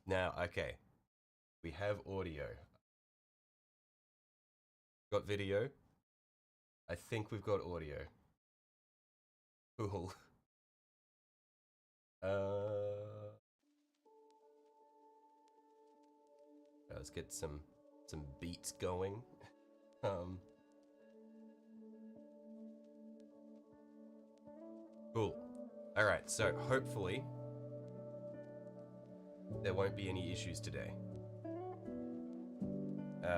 Now, okay. We have audio. Got video. I think we've got audio. Cool. Let's get some beats going. Cool. All right. So hopefully there won't be any issues today.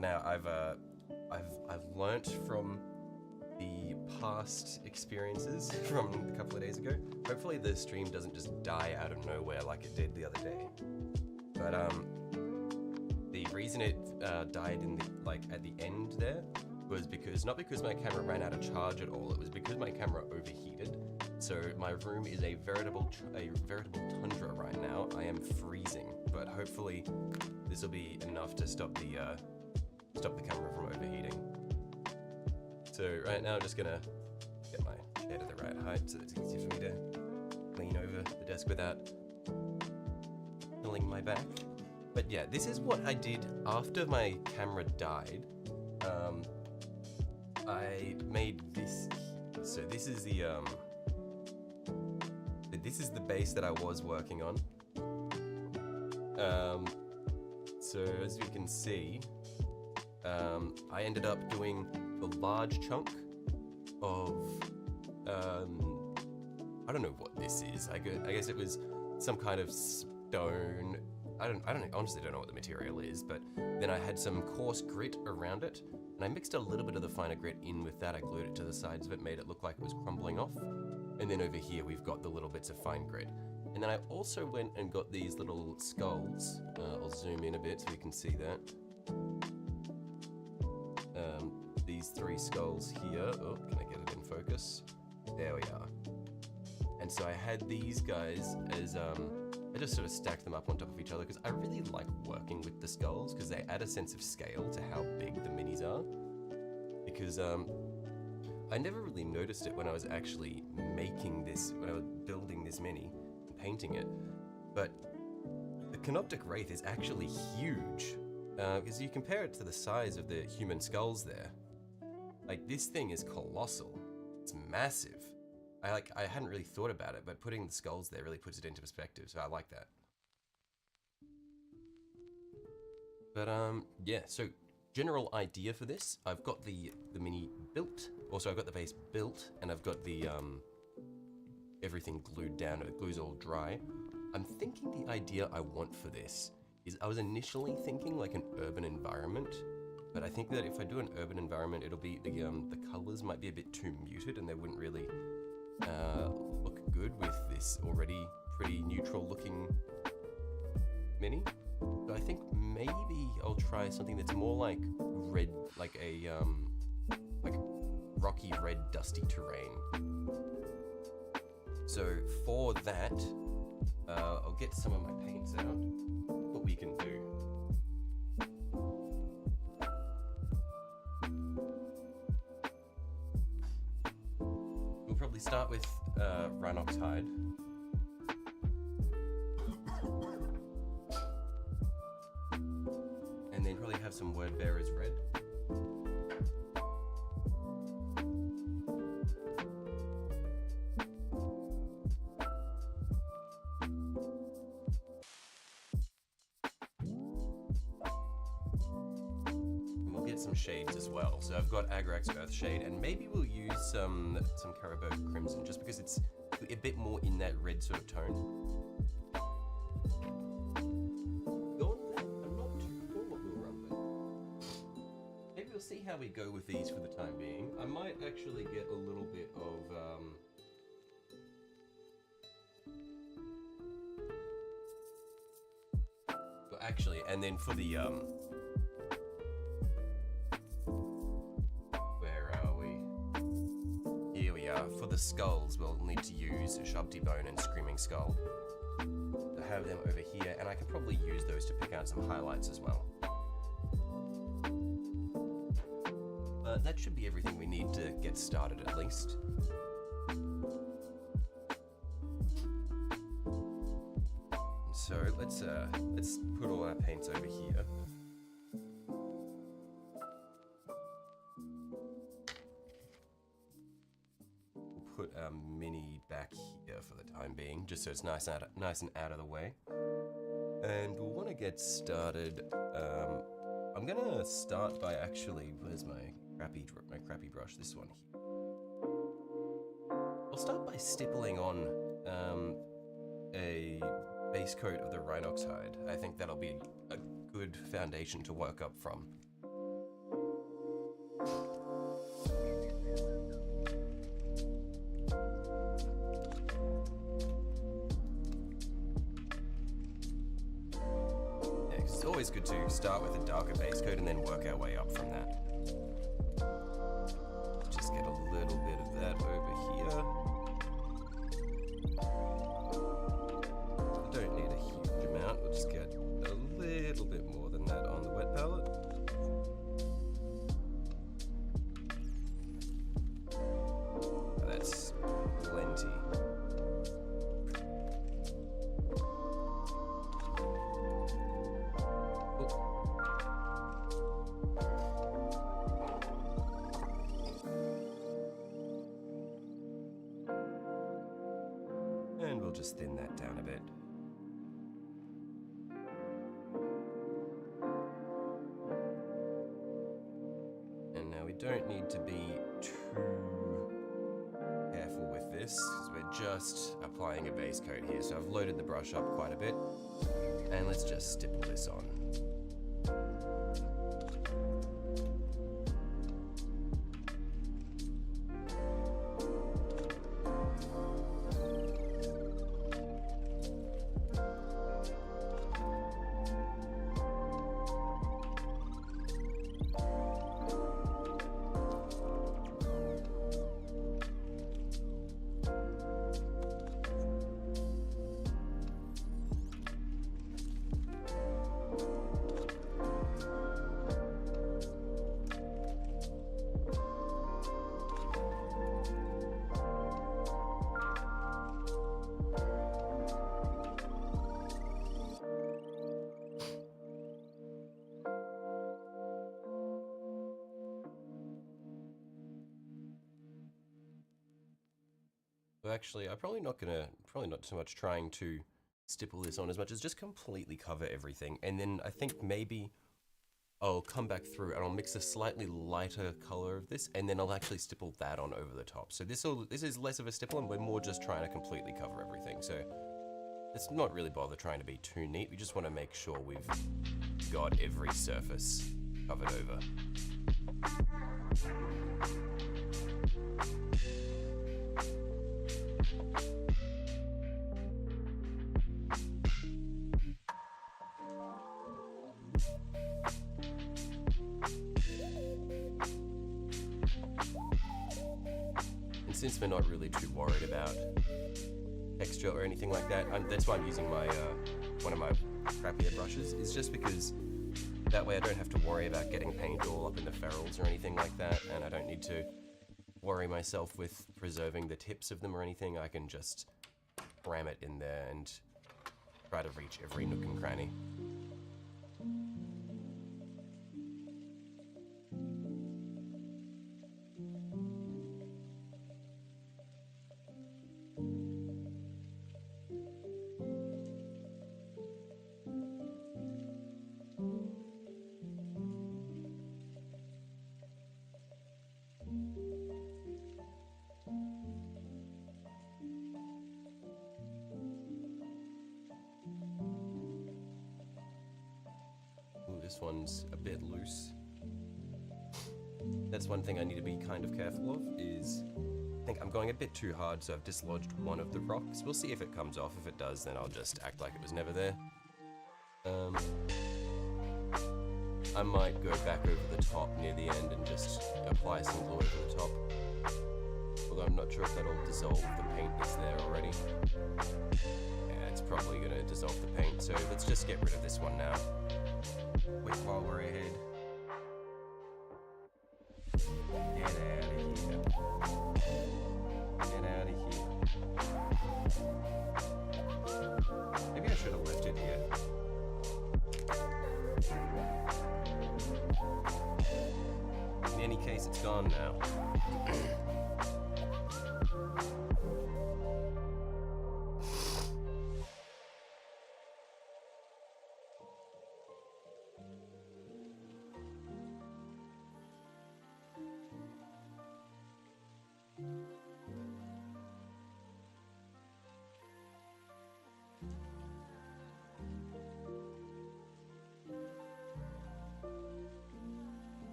Now I've learnt from the past experiences from a couple of days ago. Hopefully the stream doesn't just die out of nowhere like it did the other day. But the reason it died in the at the end there was not because my camera ran out of charge at all. It was because my camera overheated. So my room is a veritable tundra right now. I am freezing, but hopefully this will be enough to stop the camera from overheating. So right now I'm just gonna get my chair to the right height so that it's easier for me to lean over the desk without killing my back. But yeah, this is what I did after my camera died. I made this. So this is the base that I was working on. So as you can see, I ended up doing a large chunk of I don't know what this is. I guess it was some kind of stone. I honestly don't know what the material is, but then I had some coarse grit around it, and I mixed a little bit of the finer grit in with that. I glued it to the sides of it, made it look like it was crumbling off. And then over here we've got the little bits of fine grit. And then I also went and got these little skulls. I'll zoom in a bit so you can see that. These three skulls here. Oh, can I get it in focus? There we are. And so I had these guys as, I just sort of stacked them up on top of each other because I really like working with the skulls because they add a sense of scale to how big the minis are. Because I never really noticed it when I was actually making this, when I was building this mini and painting it. But the Canoptic Wraith is actually huge because you compare it to the size of the human skulls there. Like, this thing is colossal. It's massive. I hadn't really thought about it, but putting the skulls there really puts it into perspective, so I like that. But yeah, so general idea for this, I've got the mini built, also I've got the base built, and I've got the everything glued down, and the glue's all dry. I'm thinking the idea I want for this is, I was initially thinking like an urban environment, but I think that if I do an urban environment, it'll be, the colors might be a bit too muted and they wouldn't really look good with this already pretty neutral looking mini. So I think maybe I'll try something that's more like red, like a rocky red dusty terrain. So for that, I'll get some of my paints out. What we can do. We'll probably start with Rhinox hide. And then probably have some word bearers red. And we'll get some shades as well. So I've got Agrax Earth Shade, and maybe we'll use some Caribou Crimson, just because it's a bit more in that red sort of tone. We'll see how we go with these for the time being. I might actually get a little bit of well, actually, and then for the where are we? Here we are. For the skulls, we'll need to use Shabti Bone and Screaming Skull to have them over here, and I can probably use those to pick out some highlights as well. That should be everything we need to get started, at least. So let's put all our paints over here. We'll put our mini back here for the time being, just so it's nice and out of the way. And we'll want to get started. I'm gonna start by where's my crappy brush? This one here. I'll start by stippling on a base coat of the rhinox hide. I think that'll be a good foundation to work up from. Yeah, it's always good to start with a darker base coat and then work our way up from that. Just get a little bit of that over here. Don't need a huge amount, we'll just get a little bit more than that on the wet palette. That's plenty. And we'll just thin that down a bit. And now we don't need to be too careful with this, because we're just applying a base coat here. So I've loaded the brush up quite a bit, and let's just stipple this on. So actually, I'm probably not so much trying to stipple this on as much as just completely cover everything. And then I think maybe I'll come back through and I'll mix a slightly lighter color of this, and then I'll actually stipple that on over the top. So this is less of a stipple, and we're more just trying to completely cover everything. So let's not really bother trying to be too neat. We just want to make sure we've got every surface covered over. Since we're not really too worried about texture or anything like that, that's why I'm using my one of my crappier brushes, is just because that way I don't have to worry about getting paint all up in the ferrules or anything like that, and I don't need to worry myself with preserving the tips of them or anything. I can just ram it in there and try to reach every nook and cranny. This one's a bit loose. That's one thing I need to be kind of careful of, is I think I'm going a bit too hard, so I've dislodged one of the rocks. We'll see if it comes off. If it does, then I'll just act like it was never there. I might go back over the top near the end and just apply some glue over the top. Although I'm not sure if that'll dissolve the paint that's there already. Yeah, it's probably going to dissolve the paint, so let's just get rid of this one now. Quick while we're ahead. Get out of here. Get out of here. Maybe I should have left it case, it's gone now.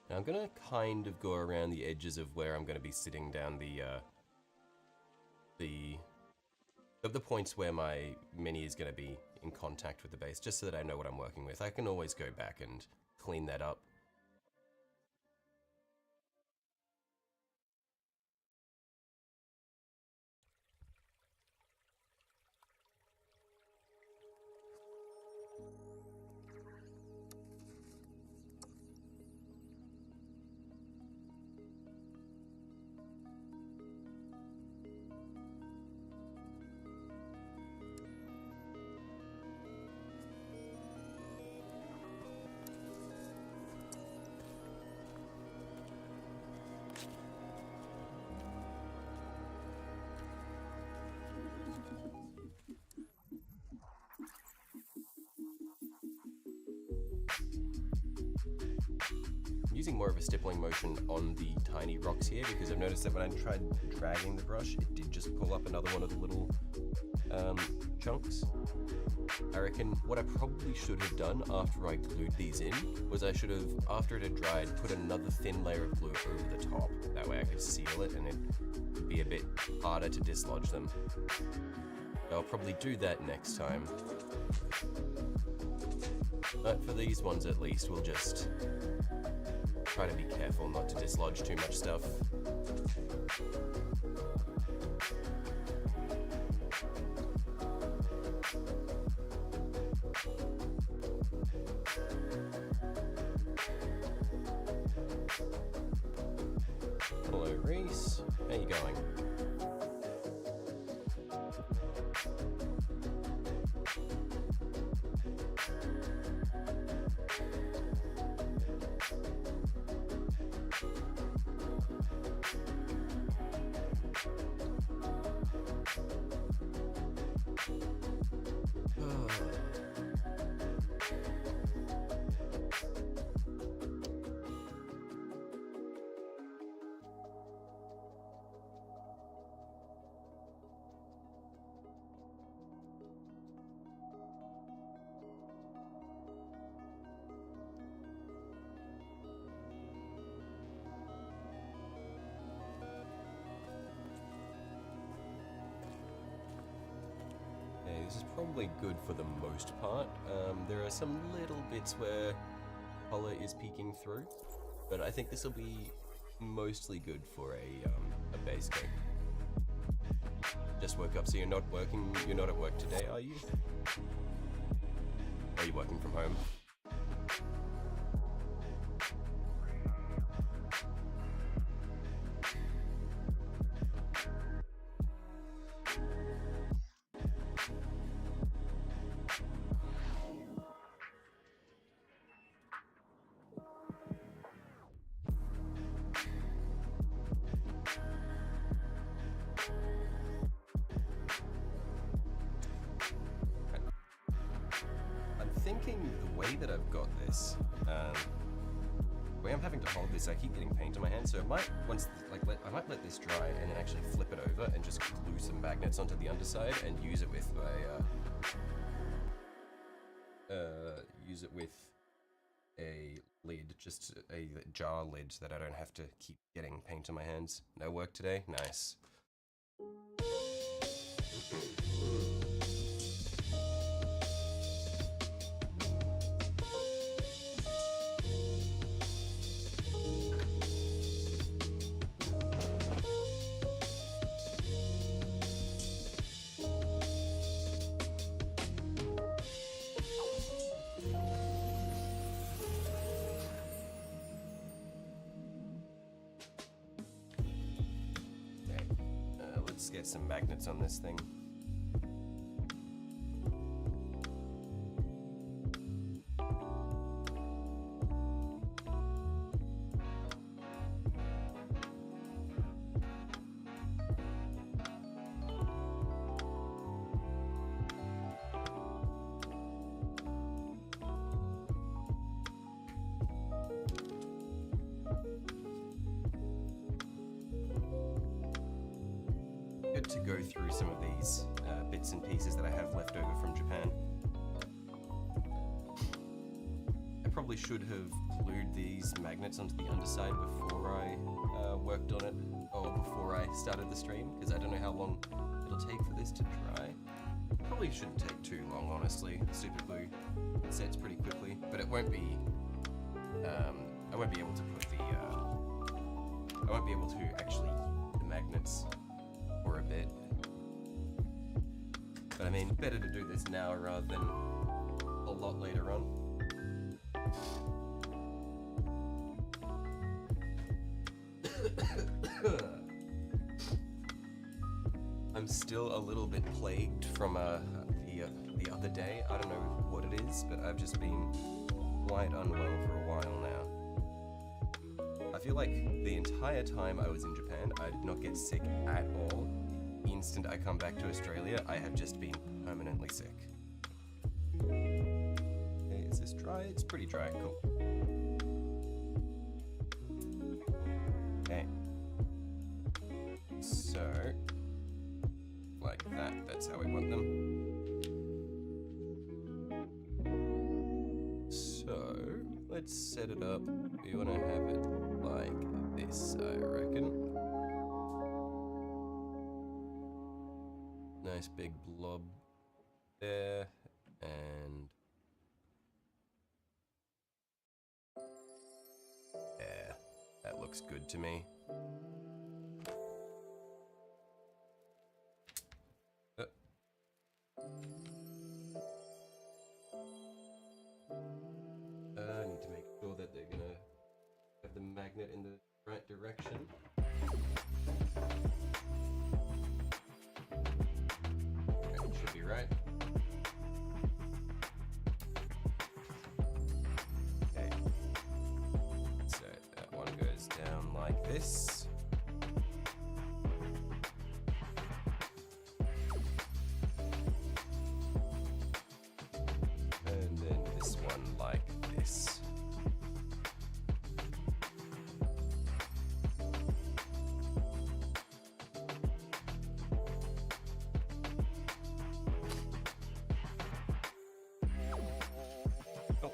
Now I'm gonna kind of go around the edges of where I'm gonna be sitting down the points where my mini is gonna be in contact with the base, just so that I know what I'm working with. I can always go back and clean that up. Using more of a stippling motion on the tiny rocks here, because I've noticed that when I tried dragging the brush, it did just pull up another one of the little chunks. I reckon what I probably should have done after I glued these in was I should have, after it had dried, put another thin layer of glue over the top. That way I could seal it and it'd be a bit harder to dislodge them. I'll probably do that next time. But for these ones at least, we'll just try to be careful not to dislodge too much stuff. Hello, Reese. How you going? This is probably good for the most part. There are some little bits where color is peeking through, but I think this will be mostly good for a base coat. Just woke up, so you're not working. You're not at work today, are you? Or are you working from home? Thinking the way that I've got this, the way I'm having to hold this, I keep getting paint on my hand. So I might I might let this dry and then actually flip it over and just glue some magnets onto the underside and use it with a lid, just a jar lid, so that I don't have to keep getting paint on my hands. No work today? Nice. Let's get some magnets on this thing. to go through some of these bits and pieces that I have left over from Japan. I probably should have glued these magnets onto the underside before I worked on it, or before I started the stream, because I don't know how long it'll take for this to dry. Probably shouldn't take too long, honestly. Super glue sets pretty quickly, but it won't be. I won't be able to put the. I won't be able to actually use the magnets for a bit. But I mean, better to do this now rather than a lot later on. I'm still a little bit plagued from the other day. I don't know what it is, but I've just been quite unwell for a while now. I feel like the entire time I was in Japan, I did not get sick at all. The instant I come back to Australia, I have just been permanently sick. Okay, is this dry? It's pretty dry. Cool. Okay. So, like that, that's how we want them. So, let's set it up. We want to have it like this, I reckon. Nice big blob there, and yeah, that looks good to me. I need to make sure that they're gonna have the magnet in the right direction. Okay, should be right. Okay. So that one goes down like this. And then this one like this. Oh.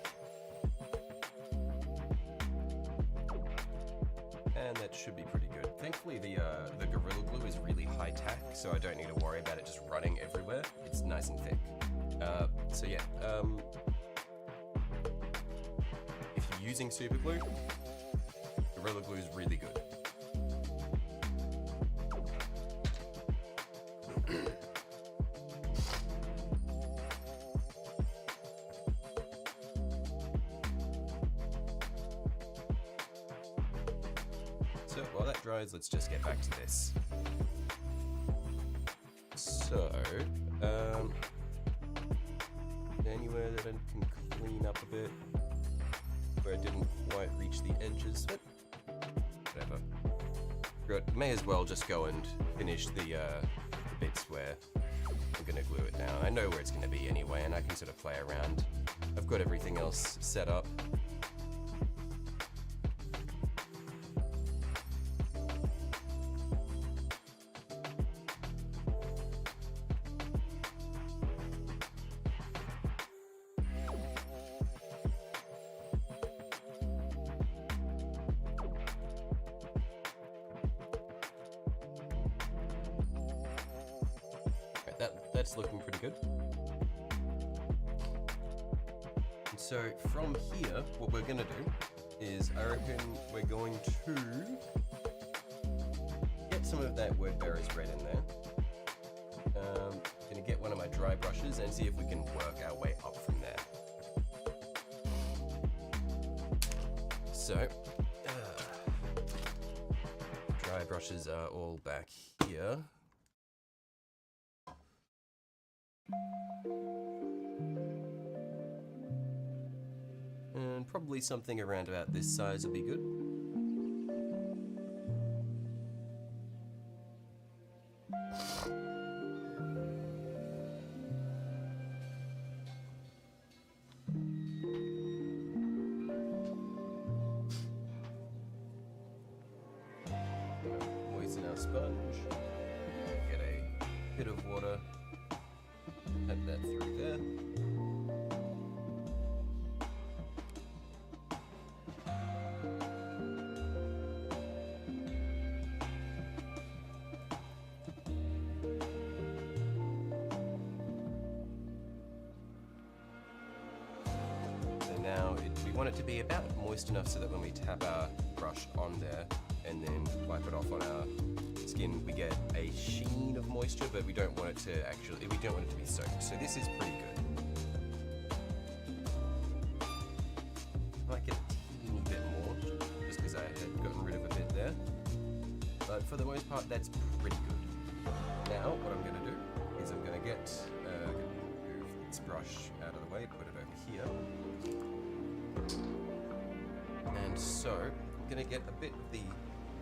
And that should be pretty good. Thankfully the Gorilla Glue is really high tech, so I don't need to worry about it just running everywhere. It's nice and thick. So yeah, if you're using super glue, Gorilla Glue is really good. So while that dries, let's just get back to this. So, anywhere that I can clean up a bit, where I didn't quite reach the edges, but whatever. Good. May as well just go and finish the bits where I'm gonna glue it down. I know where it's gonna be anyway, and I can sort of play around. I've got everything else set up. That's looking pretty good. And so from here, what we're gonna do is, I reckon we're going to get some of that word bearer's red in there. Gonna get one of my dry brushes and see if we can work our way up from there. So, dry brushes are all back here. And probably something around about this size would be good. Moisten our sponge. Get a bit of water, add that through there. Now we want it to be about moist enough so that when we tap our brush on there and then wipe it off on our skin, we get a sheen of moisture, but we don't want it to we don't want it to be soaked. So this is pretty good. I might get a teeny bit more, just because I had gotten rid of a bit there. But for the most part, that's pretty good. Now, what I'm going to do is I'm going to move this brush out of the way, put it over here. And so, I'm going to get a bit of the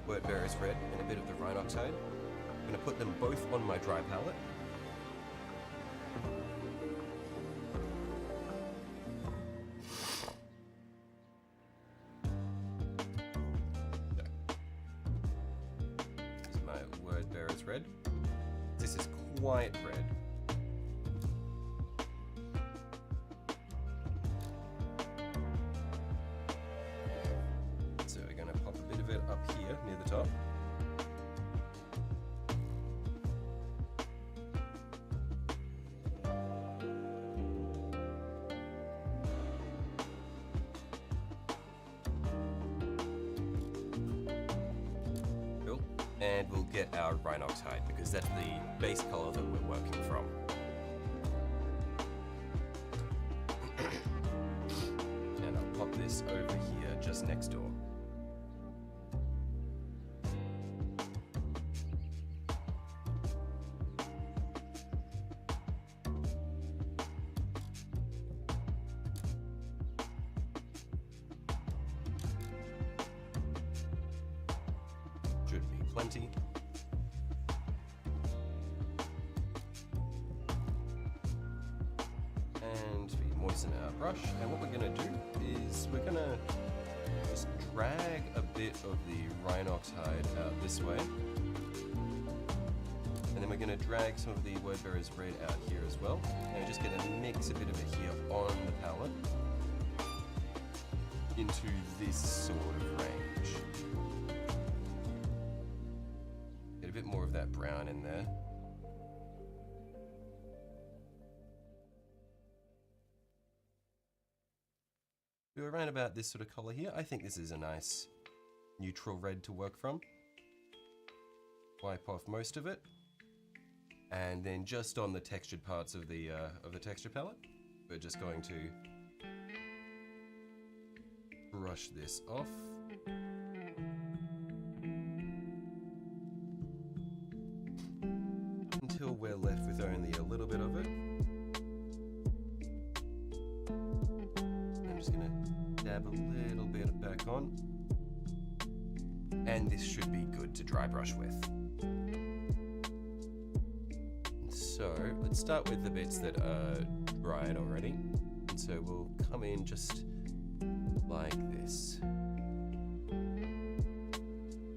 Wordbearer's Red and a bit of the Rhinoxide. I'm going to put them both on my dry palette. This is my Wordbearer's Red. This is quite red. Up here near the top. Cool. And we'll get our Rhinoxide because that's the base color that we're working from. And I'll pop this over here just next door. Should be plenty. And we moisten our brush. And what we're going to do is we're going to just drag a bit of the Rhinoxide out this way. And then we're going to drag some of the Wordbearer's Red out here as well. And we're just going to mix a bit of it here on the palette into this sort of range. Get a bit more of that brown in there. Do around about this sort of color here. I think this is a nice neutral red to work from. Wipe off most of it. And then just on the textured parts of the texture palette, we're just going to brush this off. Until we're left with only a little bit of it. I'm just gonna dab a little bit back on. And this should be good to dry brush with. So let's start with the bits that are dried already. And so we'll come in just like this.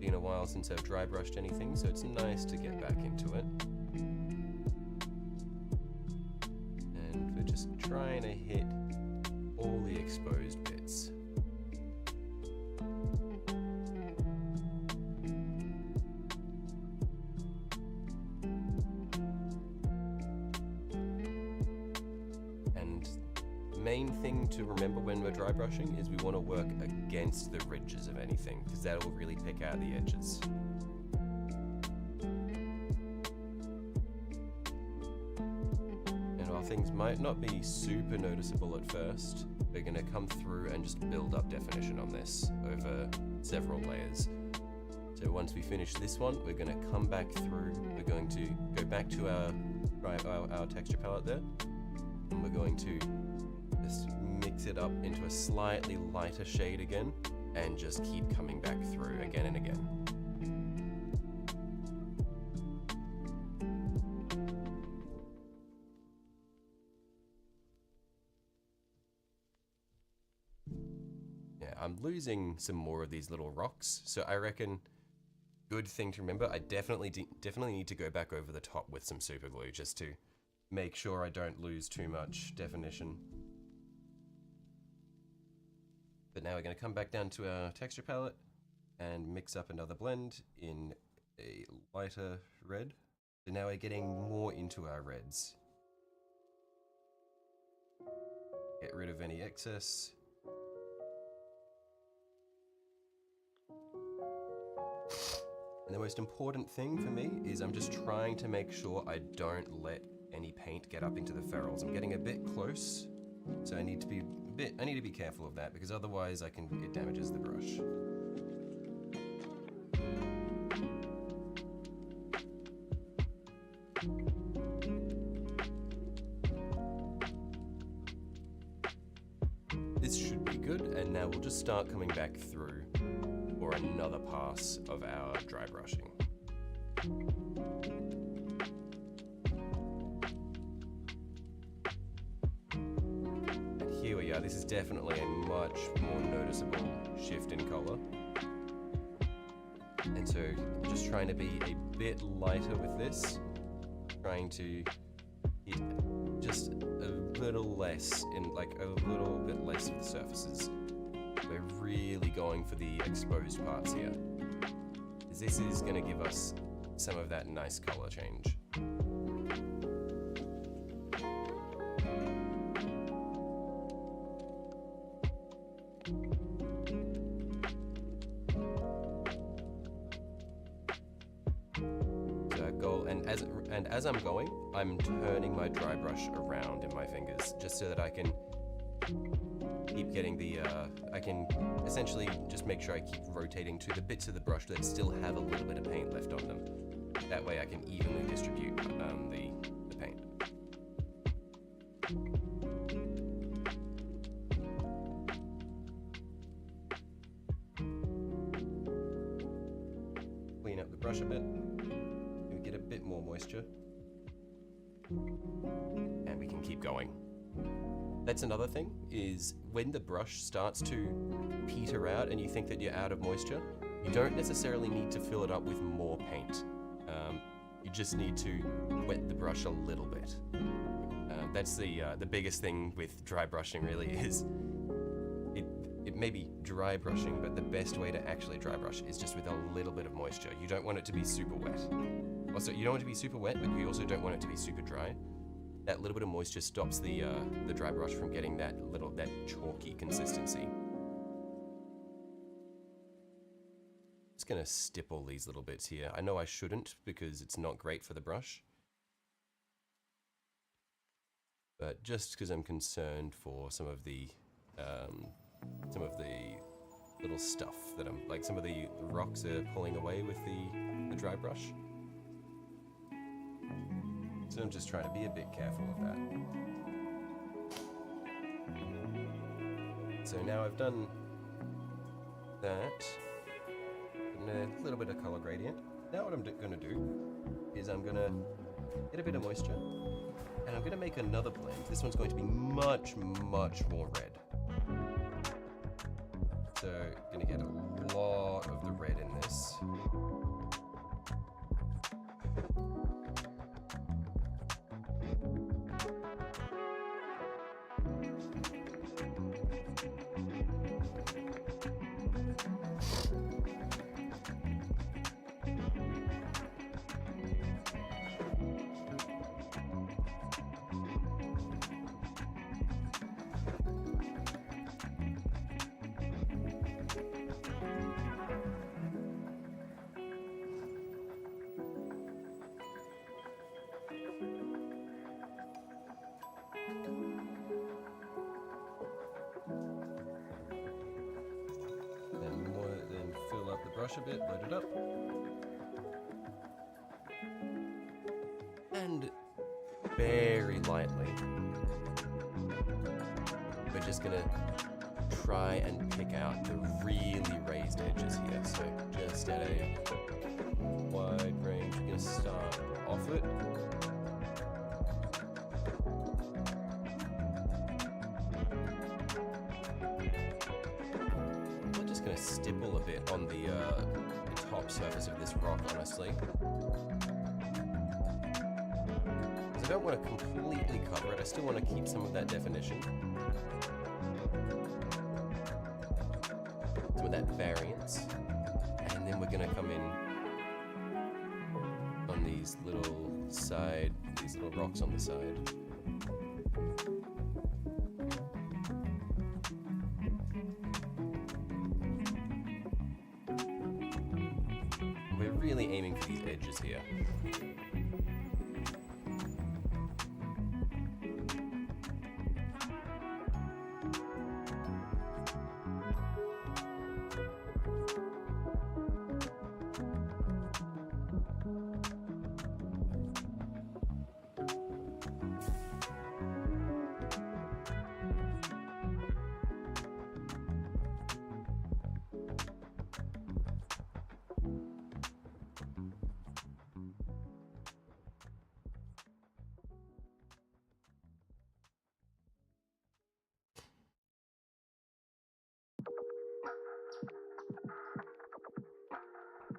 Been a while since I've dry brushed anything, so it's nice to get back into it. And we're just trying to hit all the exposed bits. Main thing to remember when we're dry brushing is we want to work against the ridges of anything, because that will really pick out the edges. And while things might not be super noticeable at first, we're going to come through and just build up definition on this over several layers. So once we finish this one, we're going to come back through, we're going to go back to our texture palette there, and we're going to just mix it up into a slightly lighter shade again and just keep coming back through again and again. Yeah, I'm losing some more of these little rocks, so I reckon good thing to remember. I definitely need to go back over the top with some super glue just to make sure I don't lose too much definition. But now we're going to come back down to our texture palette and mix up another blend in a lighter red. So now we're getting more into our reds. Get rid of any excess. And the most important thing for me is I'm just trying to make sure I don't let any paint get up into the ferrules. I'm getting a bit close, so I need to be careful of that, because otherwise it damages the brush. This should be good, and now we'll just start coming back through for another pass of our dry brushing. And here we are. This is definitely a much more noticeable shift in color. And so I'm just trying to be a bit lighter with this, trying to hit just a little less a little bit less of the surfaces. We're really going for the exposed parts here, because this is going to give us some of that nice color change. So our goal, and as I'm going, I'm turning my dry brush around in my fingers, just so that I can keep getting the, I can essentially just make sure I keep rotating to the bits of the brush that still have a little bit of paint left on them. That way I can evenly distribute the paint. Clean up the brush a bit, and get a bit more moisture. And we can keep going. That's another thing, is when the brush starts to peter out and you think that you're out of moisture, you don't necessarily need to fill it up with more paint. You just need to wet the brush a little bit. That's the biggest thing with dry brushing, really, is it may be dry brushing, but the best way to actually dry brush is just with a little bit of moisture. You don't want it to be super wet. Also, you don't want it to be super wet, but you also don't want it to be super dry. That little bit of moisture stops the dry brush from getting that chalky consistency. Just gonna stipple these little bits here. I know I shouldn't, because it's not great for the brush, but just because I'm concerned for some of the little stuff that some of the rocks are pulling away with the dry brush. So I'm just trying to be a bit careful of that. So now I've done that, and a little bit of color gradient. Now what I'm gonna do is I'm gonna get a bit of moisture, and I'm gonna make another blend. This one's going to be much, much more red. So I'm gonna get a lot of the red in this. Then fill up the brush a bit, load it up. And very lightly, we're just gonna try and pick out the really raised edges here. So just at a wide range, we're gonna start off it. I'm just gonna stipple a bit on the top surface of this rock, honestly. Because I don't want to completely cover it, I still want to keep some of that definition. Some of that variance. And then we're going to come in on these little rocks on the side. We're really aiming for these edges here.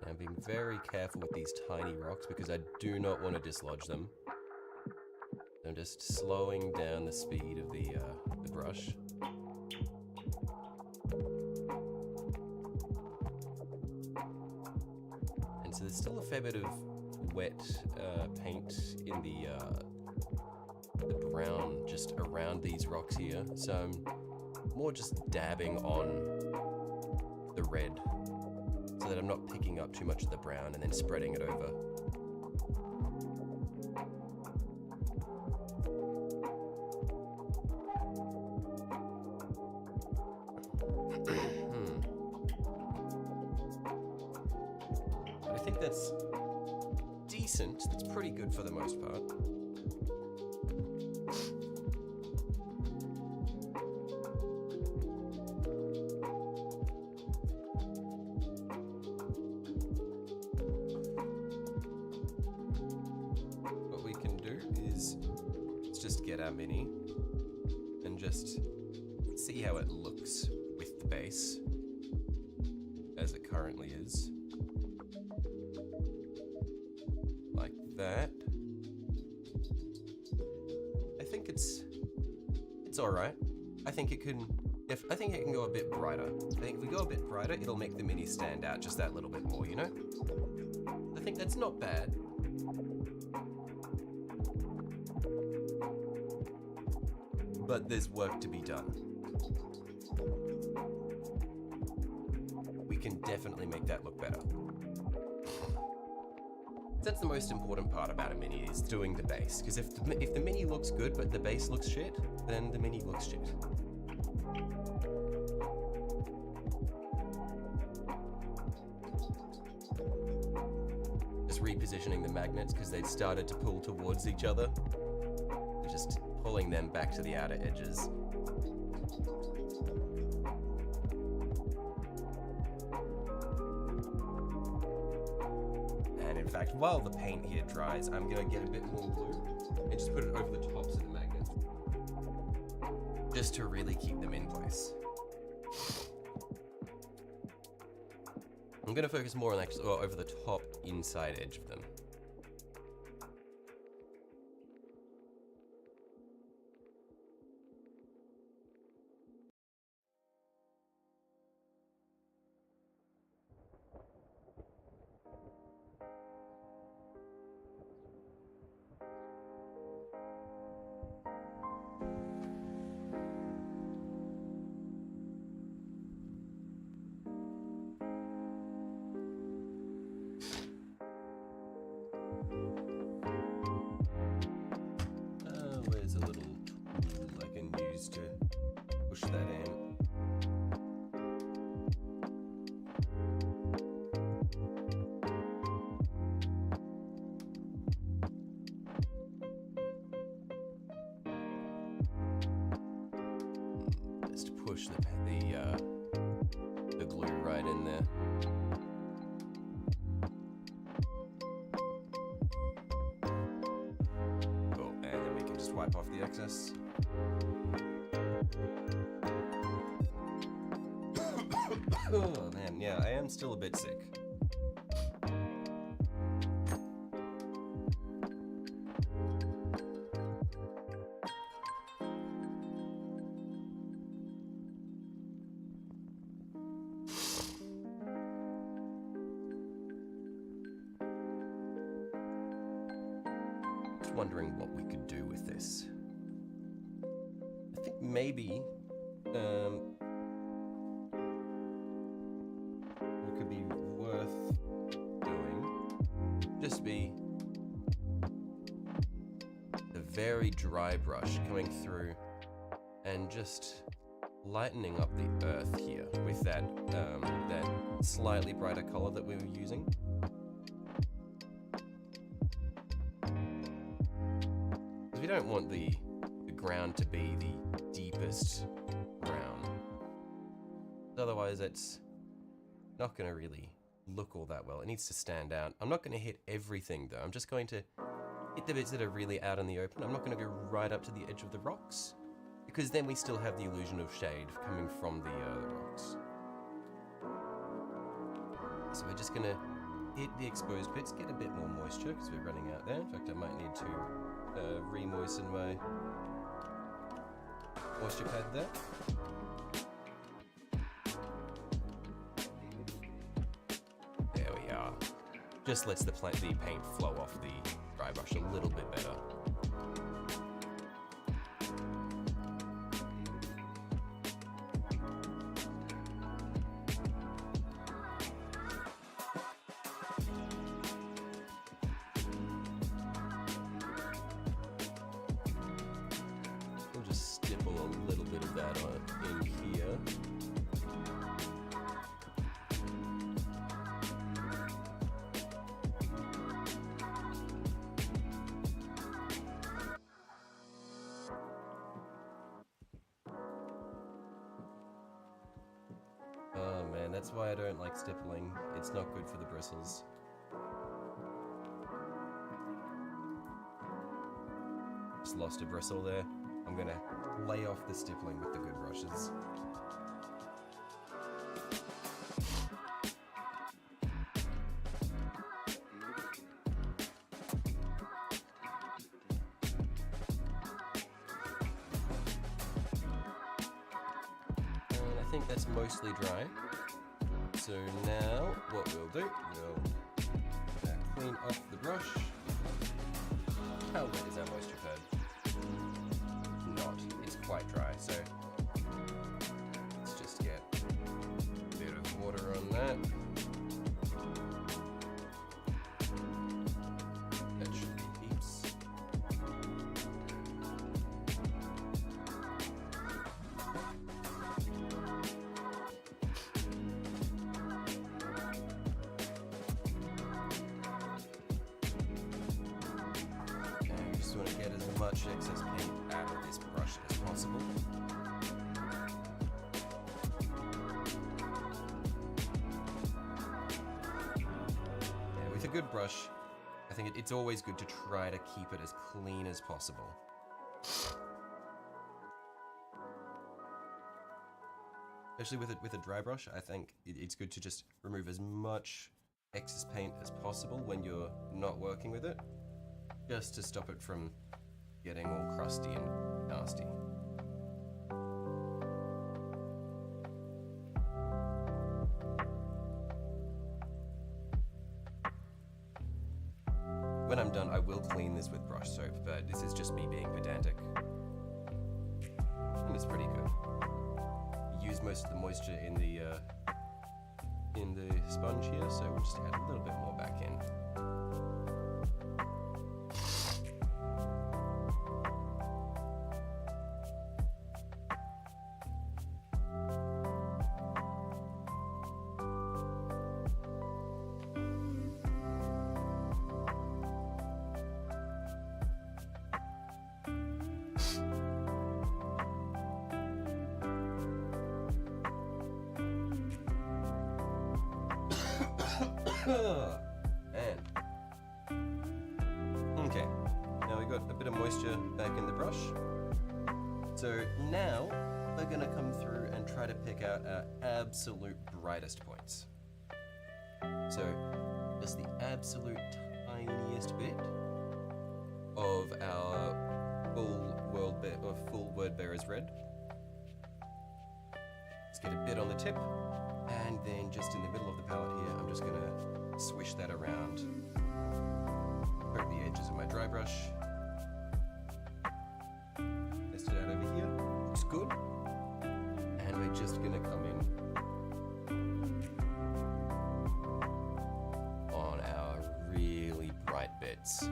I'm being very careful with these tiny rocks because I do not want to dislodge them. I'm just slowing down the speed of the brush. And so there's still a fair bit of wet paint in the brown just around these rocks here. So I'm more just dabbing on the red, so that I'm not picking up too much of the brown and then spreading it over. I think that's decent. That's pretty good for the most part. Our mini and just see how it looks with the base as it currently is, like that. I think it's all right. I think it can go a bit brighter. I think if we go a bit brighter, it'll make the mini stand out just that little bit more, you know? I think that's not bad. But there's work to be done. We can definitely make that look better. That's the most important part about a mini, is doing the base. Because if the mini looks good but the base looks shit, then the mini looks shit. Just repositioning the magnets because they've started to pull towards each other. Just pulling them back to the outer edges. And in fact, while the paint here dries, I'm gonna get a bit more glue and just put it over the tops of the magnets, just to really keep them in place. I'm gonna focus more on actually over the top inside edge of them. Where's a little tool I can use to push that in? Just push the glue right in there. Wipe off the excess. Oh man, yeah, I am still a bit sick. wondering what we could do with this. I think maybe what could be worth doing just be a very dry brush coming through and just lightening up the earth here with that that slightly brighter color that we were using. Because we don't want the ground to be the deepest brown. Otherwise it's not going to really look all that well. It needs to stand out. I'm not going to hit everything though. I'm just going to hit the bits that are really out in the open. I'm not going to go right up to the edge of the rocks, because then we still have the illusion of shade coming from the rocks. So we're just going to hit the exposed bits, get a bit more moisture because we're running out there. In fact, I might need to re-moisten my moisture pad there. There we are. Just lets the paint flow off the dry brush a little bit better. We'll just stipple a little bit of that in here. Oh man, that's why I don't like stippling. It's not good for the bristles. Just lost a bristle there. I'm gonna lay off the stippling with the good brushes. And I think that's mostly dry. So now what we'll do, we'll clean off the brush. How wet is our moisture pad? Not. It's quite dry, so let's just get a bit of water on that. That should be heaps. Just want to get as much excess paint out of this brush as possible. Yeah, with a good brush, I think it's always good to try to keep it as clean as possible. Especially with a dry brush, I think it's good to just remove as much excess paint as possible when you're not working with it, just to stop it from getting all crusty and nasty. When I'm done, I will clean this with brush soap, but this is just me being pedantic. And it's pretty good. Use most of the moisture in the sponge here, so we'll just add a little bit more back in. And okay, now we've got a bit of moisture back in the brush. So now we're gonna come through and try to pick out our absolute brightest points. So just the absolute tiniest bit of our full word bearer's red. Let's get a bit on the tip, and then just in the middle of the palette here, I'm just gonna swish that around over the edges of my dry brush, good. And we're just gonna come in on our really bright bits.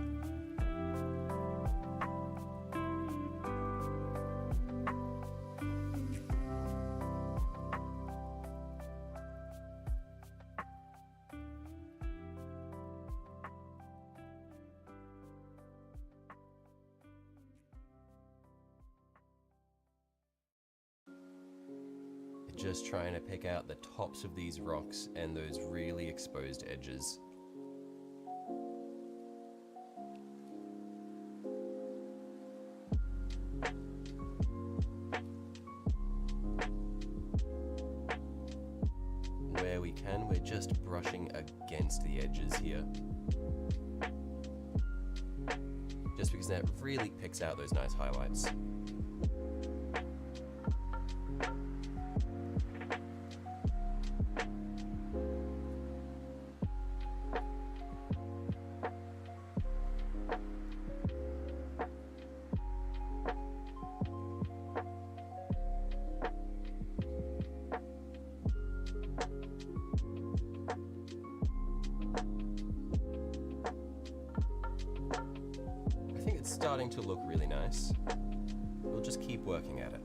Just trying to pick out the tops of these rocks and those really exposed edges. Where we can, we're just brushing against the edges here. Just because that really picks out those nice highlights. It's starting to look really nice. We'll just keep working at it.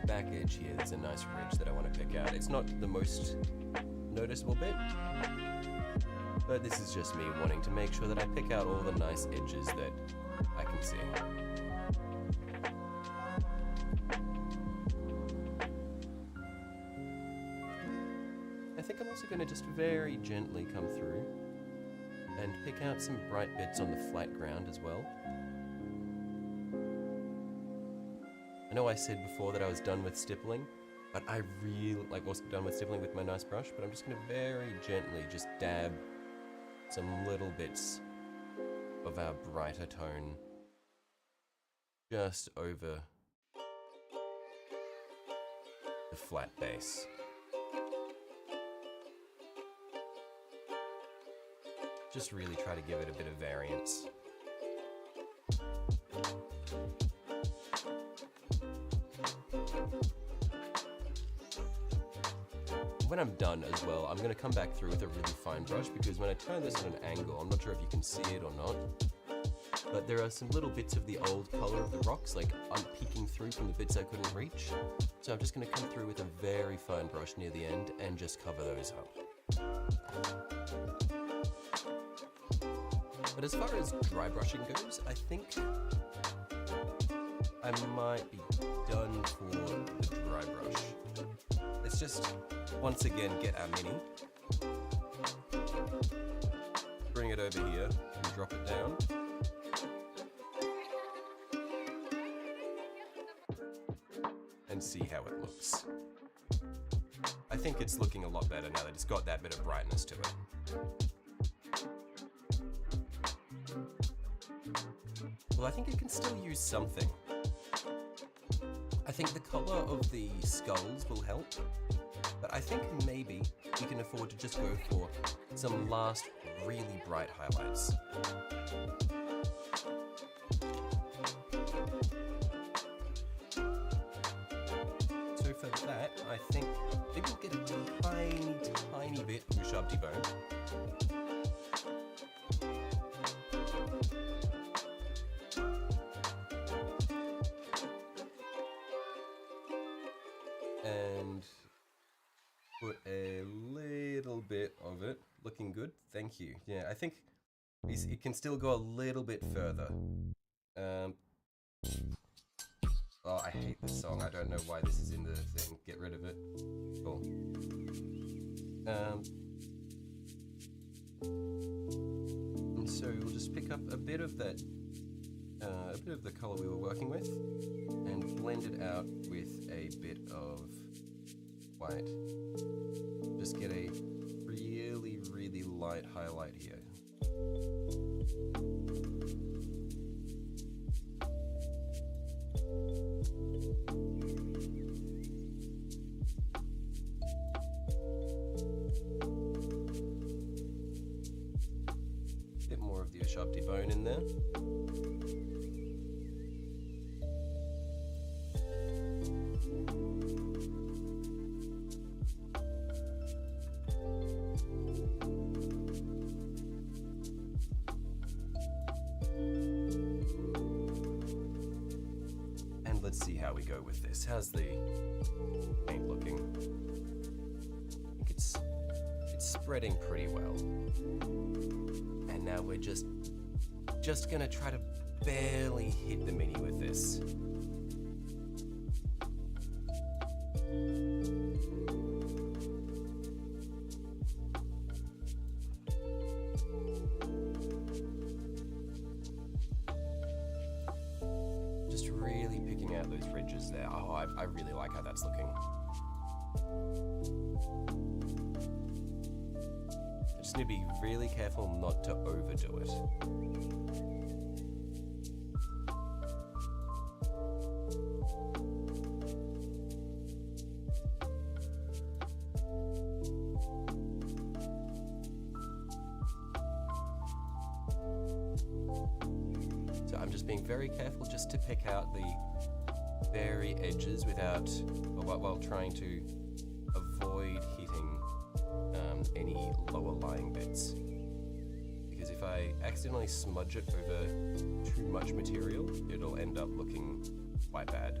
Back edge here, there's a nice ridge that I want to pick out. It's not the most noticeable bit, but this is just me wanting to make sure that I pick out all the nice edges that I can see. I think I'm also going to just very gently come through and pick out some bright bits on the flat ground as well. I know I said before that I was done with stippling, but I really wasn't done with stippling with my nice brush, but I'm just going to very gently just dab some little bits of our brighter tone just over the flat base. Just really try to give it a bit of variance. When I'm done as well, I'm going to come back through with a really fine brush, because when I turn this at an angle, I'm not sure if you can see it or not, but there are some little bits of the old color of the rocks, like I'm peeking through from the bits I couldn't reach. So I'm just going to come through with a very fine brush near the end and just cover those up. But as far as dry brushing goes, I think I might be done for the dry brush. Let's just once again get our mini, bring it over here and drop it down. And see how it looks. I think it's looking a lot better now that it's got that bit of brightness to it. Well, I think it can still use something. I think the color of the skulls will help, but I think maybe we can afford to just go for some last really bright highlights. So for that, I think maybe we'll get a tiny bit of Ushabti bone. And put a little bit of it. Looking good, thank you. Yeah, I think it can still go a little bit further. Oh, I hate this song. I don't know why this is in the thing. Get rid of it. Cool. And so we'll just pick up a bit of that a bit of the color we were working with and blend it out with a bit of white. Just get a really, really light highlight here. Bit more of the Ushabti bone in there. And let's see how we go with this. How's the paint looking? I think it's spreading pretty well. And now we're just gonna try to barely hit the mini with this. Just really picking out those ridges there. Oh, I really like how that's looking. I just need to be really careful not to overdo it. So I'm just being very careful just to pick out the very edges without, while trying to avoid hitting any lower lying bits. Because if I accidentally smudge it over too much material, it'll end up looking quite bad.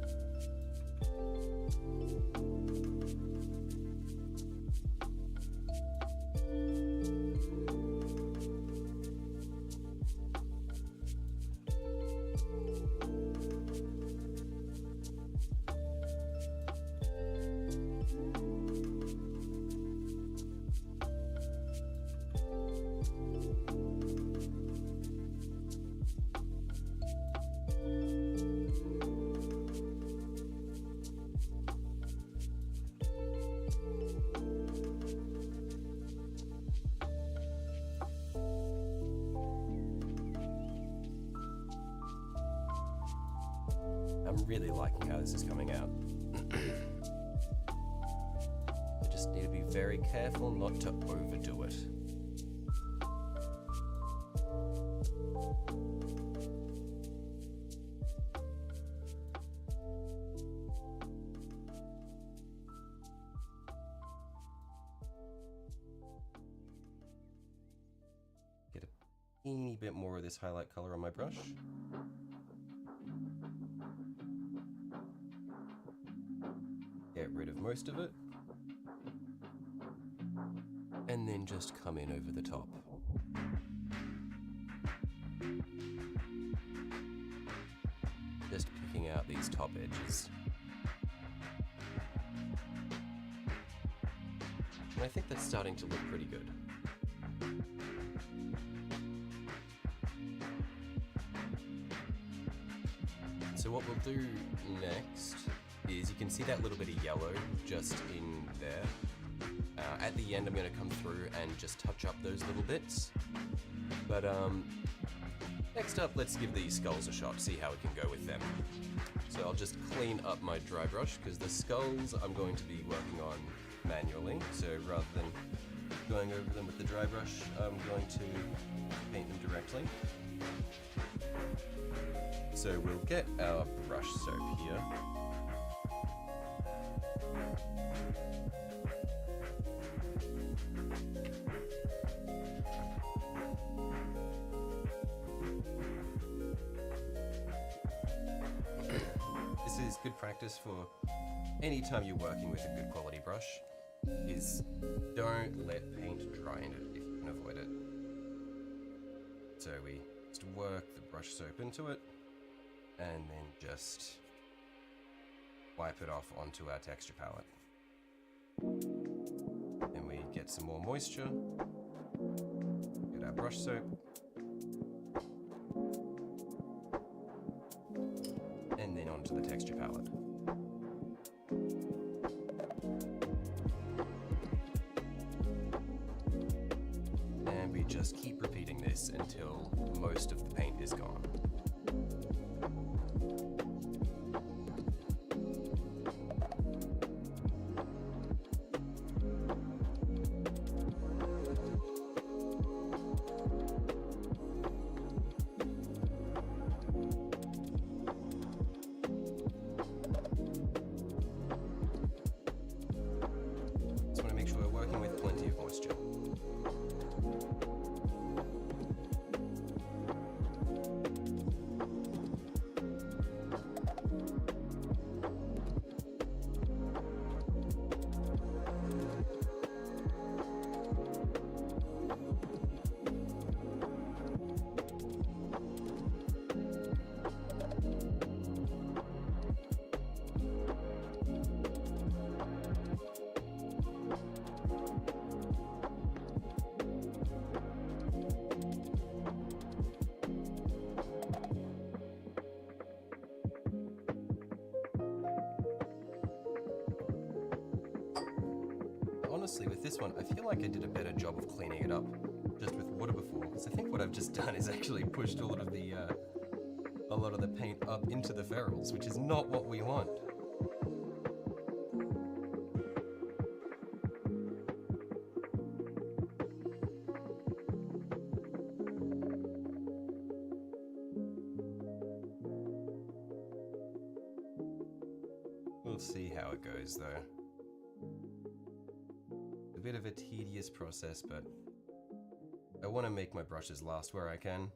I'm really liking how this is coming out. I just need to be very careful not to overdo it. Get a teeny bit more of this highlight color on my brush. Get rid of most of it, and then just come in over the top. Just picking out these top edges. And I think that's starting to look pretty good. So what we'll do next is, you can see that little bit of yellow just in there. At the end I'm going to come through and just touch up those little bits. But next up, let's give these skulls a shot, see how we can go with them. So I'll just clean up my dry brush, because the skulls I'm going to be working on manually. So rather than going over them with the dry brush, I'm going to paint them directly. So we'll get our brush soap here. This is good practice for any time you're working with a good quality brush, is don't let paint dry in it if you can avoid it. So we just work the brush soap into it, and then just wipe it off onto our texture palette. Then we get some more moisture, get our brush soap, onto the texture palette. And we just keep repeating this until most of the paint is gone. Honestly, with this one, I feel like I did a better job of cleaning it up just with water before, because I think what I've just done is actually pushed a lot of the paint up into the ferrules, which is not what we want. We'll see how it goes, though. A bit of a tedious process, but I want to make my brushes last where I can.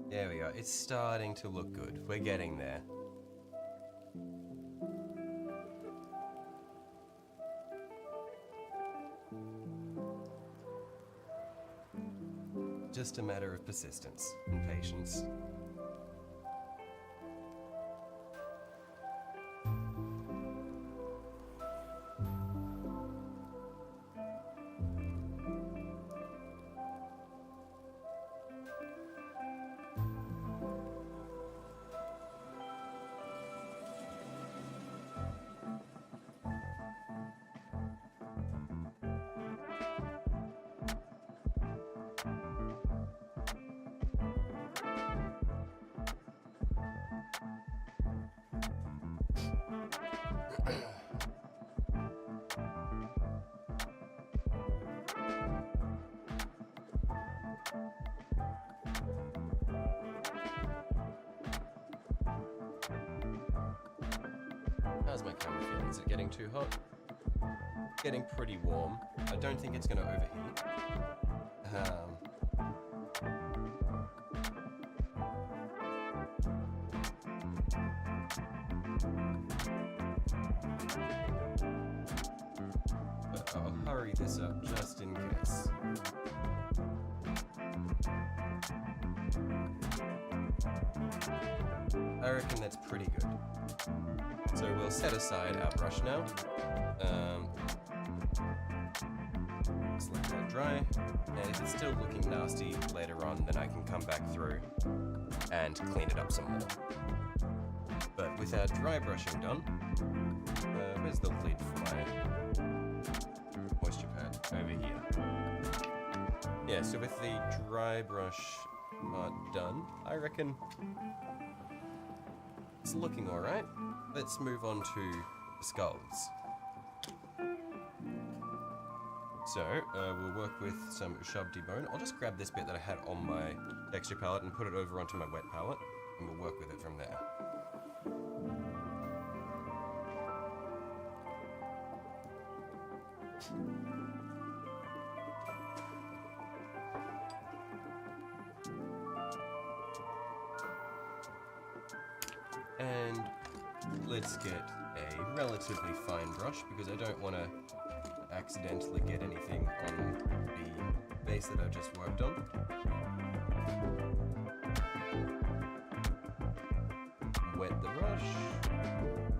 There we go. It's starting to look good. We're getting there. Just a matter of persistence and patience. How's my camera feeling? Is it getting too hot? Getting pretty warm. I don't think it's going to overheat. But I'll hurry this up just in case. I reckon that's pretty good. So we'll set aside our brush now. Just let that dry. And if it's still looking nasty later on, then I can come back through and clean it up some more. But with our dry brushing done, where's the lid for my moisture pad? Over here. Yeah, so with the dry brush part done, I reckon it's looking alright. Let's move on to the skulls. So, we'll work with some Shabdi bone. I'll just grab this bit that I had on my texture palette and put it over onto my wet palette, and we'll work with it from there. And let's get a relatively fine brush because I don't want to accidentally get anything on the base that I just worked on. Wet the brush.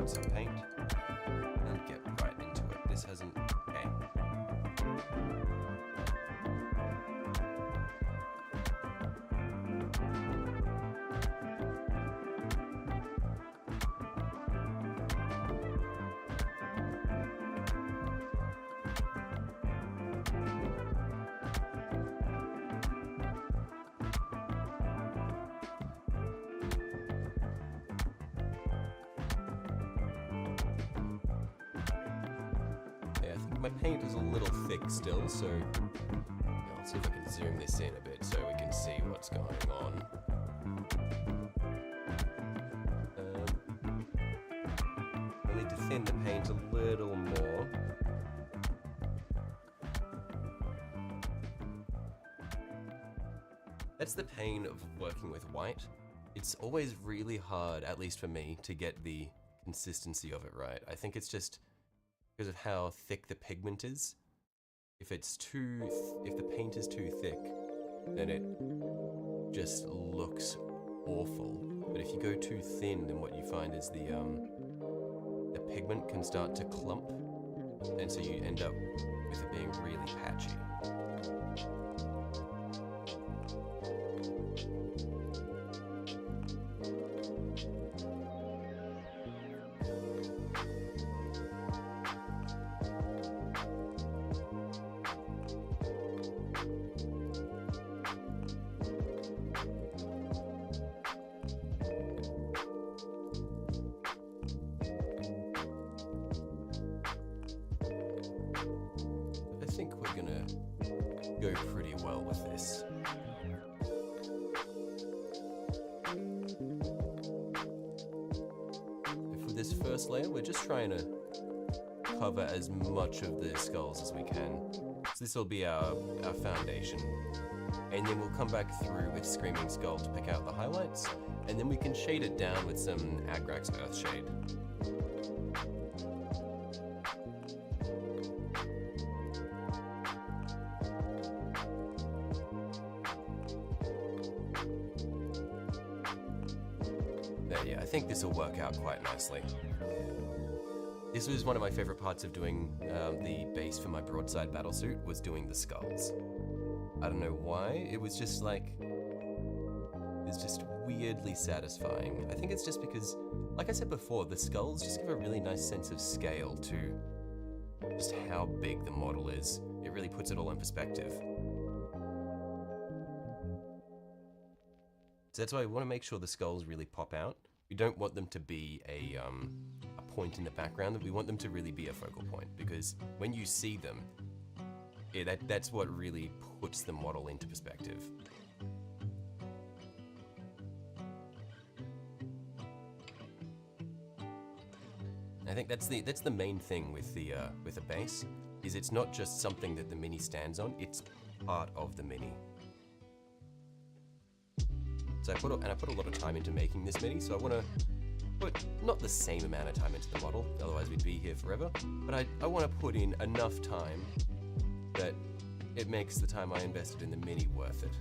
put some paint and get right into it. This hasn't... okay. My paint is a little thick still, so let's see if I can zoom this in a bit so we can see what's going on. I need to thin the paint a little more. That's the pain of working with white. It's always really hard, at least for me, to get the consistency of it right. I think it's just because of how thick the pigment is. If the paint is too thick, then it just looks awful. But if you go too thin, then what you find is the pigment can start to clump, and so you end up with it being really patchy. I think we're gonna go pretty well with this. For this first layer, we're just trying to cover as much of the skulls as we can. So this will be our foundation. And then we'll come back through with Screaming Skull to pick out the highlights, and then we can shade it down with some Agrax Earthshade. Yeah, I think this will work out quite nicely. This was one of my favorite parts of doing the base for my broadside battlesuit, was doing the skulls. I don't know why, it was just like, it's just weirdly satisfying. I think it's just because, like I said before, the skulls just give a really nice sense of scale to just how big the model is. It really puts it all in perspective. So that's why I want to make sure the skulls really pop out. We don't want them to be a point in the background. We want them to really be a focal point, because when you see them, that's what really puts the model into perspective. I think that's the main thing with a base, is it's not just something that the mini stands on, it's part of the mini. So I put a lot of time into making this mini, so I want to put not the same amount of time into the model, otherwise we'd be here forever, but I want to put in enough time that it makes the time I invested in the mini worth it.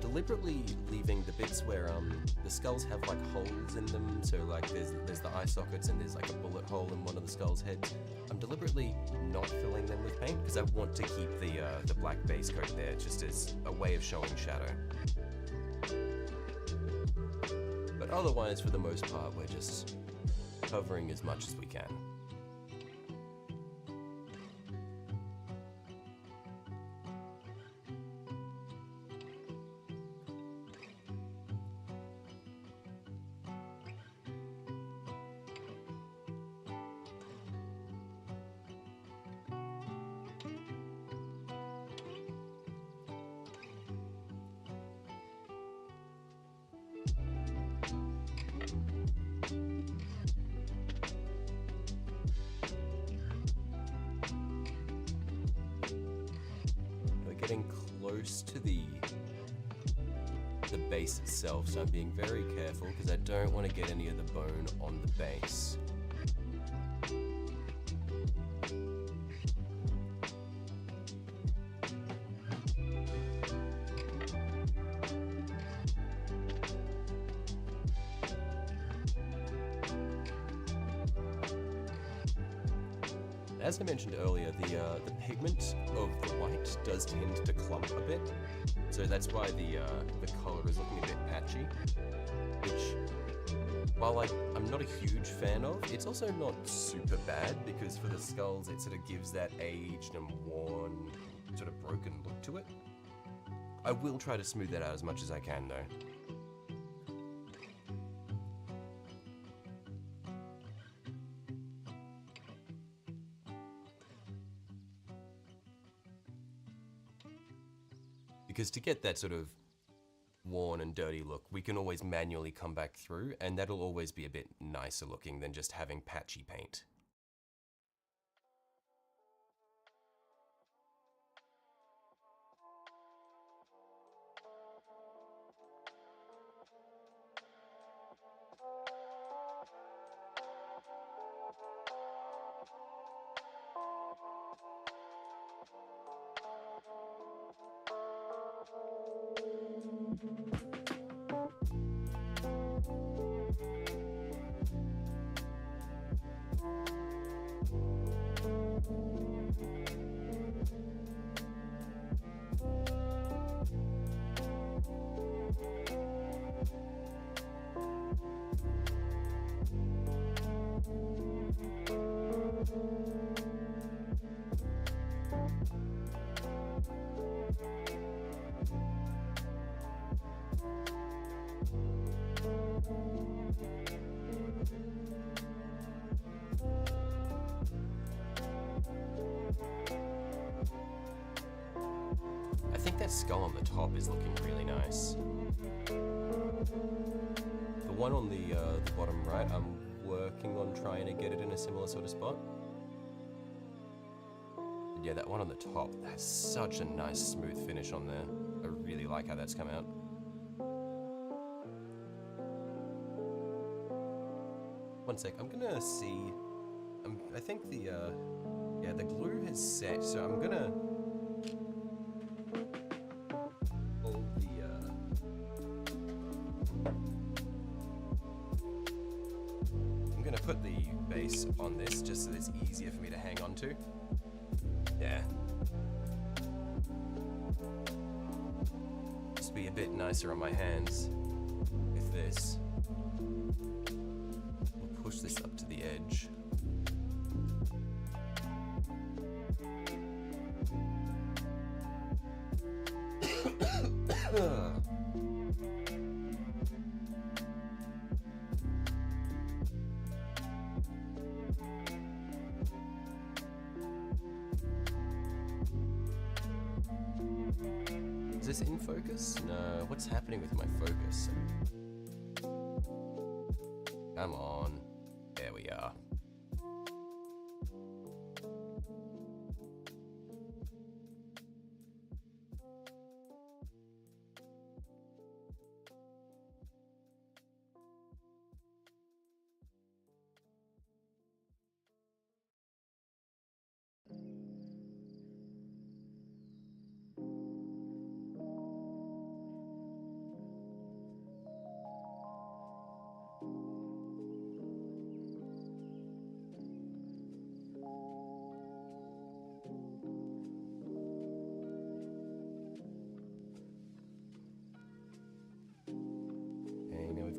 Deliberately leaving the bits where the skulls have like holes in them, so like there's the eye sockets and there's like a bullet hole in one of the skull's heads. I'm deliberately not filling them with paint because I want to keep the black base coat there just as a way of showing shadow. But otherwise, for the most part, we're just covering as much as we can. Getting close to the the base itself, so I'm being very careful because I don't want to get any of the bone on the base. As I mentioned earlier, the pigment of the white does tend to clump a bit, so that's why the colour is looking a bit patchy, which, while I'm not a huge fan of, it's also not super bad, because for the skulls it sort of gives that aged and worn, sort of broken look to it. I will try to smooth that out as much as I can though. Because to get that sort of worn and dirty look, we can always manually come back through, and that'll always be a bit nicer looking than just having patchy paint. I think that skull on the top is looking really nice. The one on the bottom right, I'm working on trying to get it in a similar sort of spot. But yeah, that one on the top has such a nice smooth finish on there. I really like how that's come out. One sec, I'm gonna see. I think the yeah, the glue has set, so I'm gonna hold I'm gonna put the base on this just so it's easier for me to hang on to. Yeah. Just be a bit nicer on my hands with this. We'll push this up to the edge. Is this in focus? No, what's happening with my focus? Come on. There we are.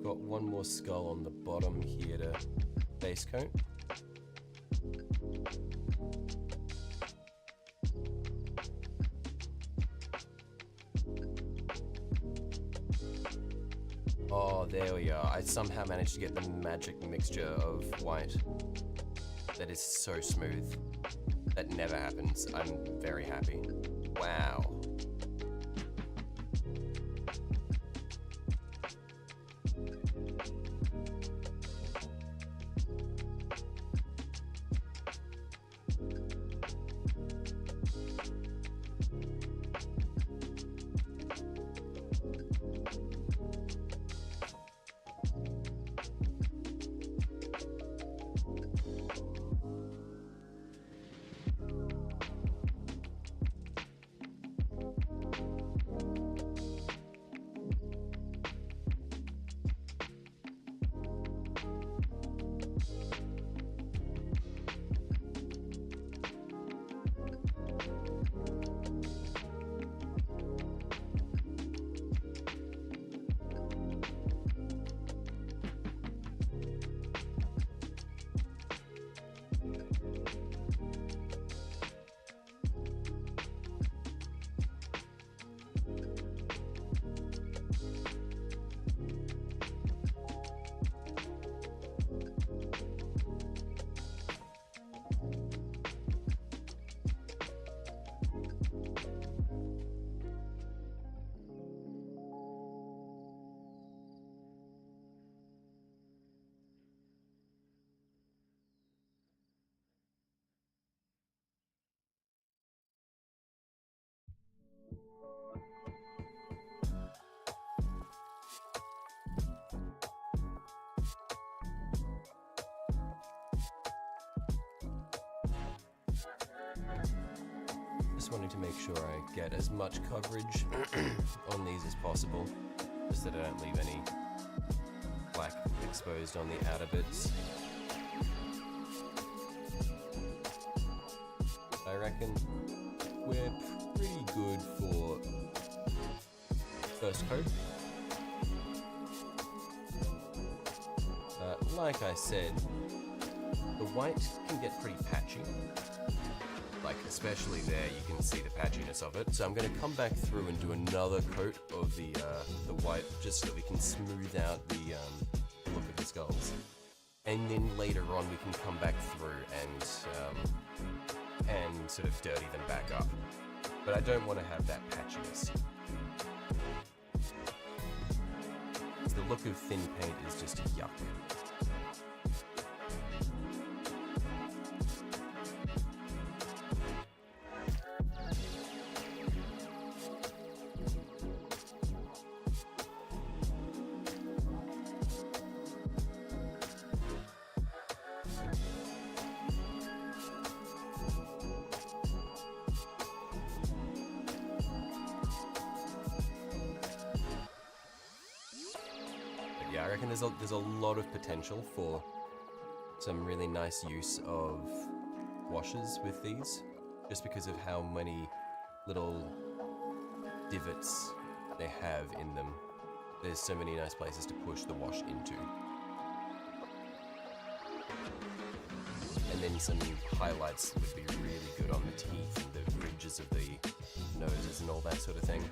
Got one more skull on the bottom here to base coat. Oh, there we are. I somehow managed to get the magic mixture of white. That is so smooth. That never happens. I'm very happy. Wow. just wanting to make sure I get as much coverage on these as possible, just that I don't leave any black exposed on the outer bits. I reckon we're pretty good for first coat. Like I said, the white can get pretty patchy. Like, especially there, you can see the patchiness of it. So I'm going to come back through and do another coat of the white, just so we can smooth out the look of the skulls. And then later on, we can come back through and sort of dirty them back up. But I don't want to have that patchiness. The look of thin paint is just yuck. Yeah, I reckon there's a lot of potential for some really nice use of washes with these, just because of how many little divots they have in them. There's so many nice places to push the wash into. And then some highlights would be really good on the teeth and the ridges of the noses and all that sort of thing.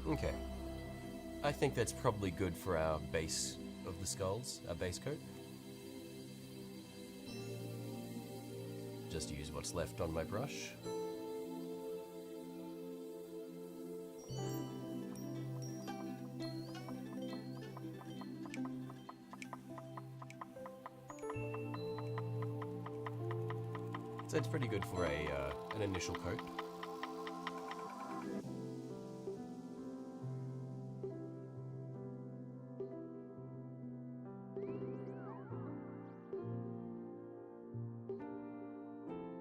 Okay, I think that's probably good for our base of the skulls, our base coat. Just use what's left on my brush. So it's pretty good for an initial coat.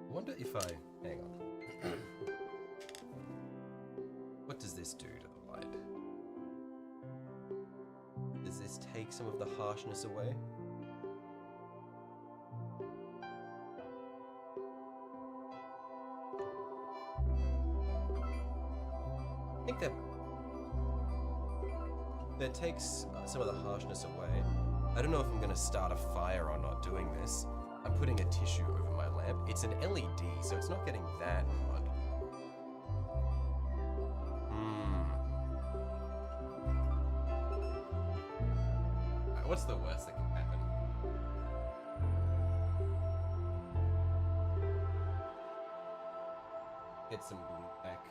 I wonder if I... hang on. What does this do to the light? Does this take some of the harshness away? I think that takes some of the harshness away. I don't know if I'm going to start a fire or not doing this. I'm putting a tissue over my lamp. It's an LED, so it's not getting that hot. What's the worst that can happen? Get some blue back.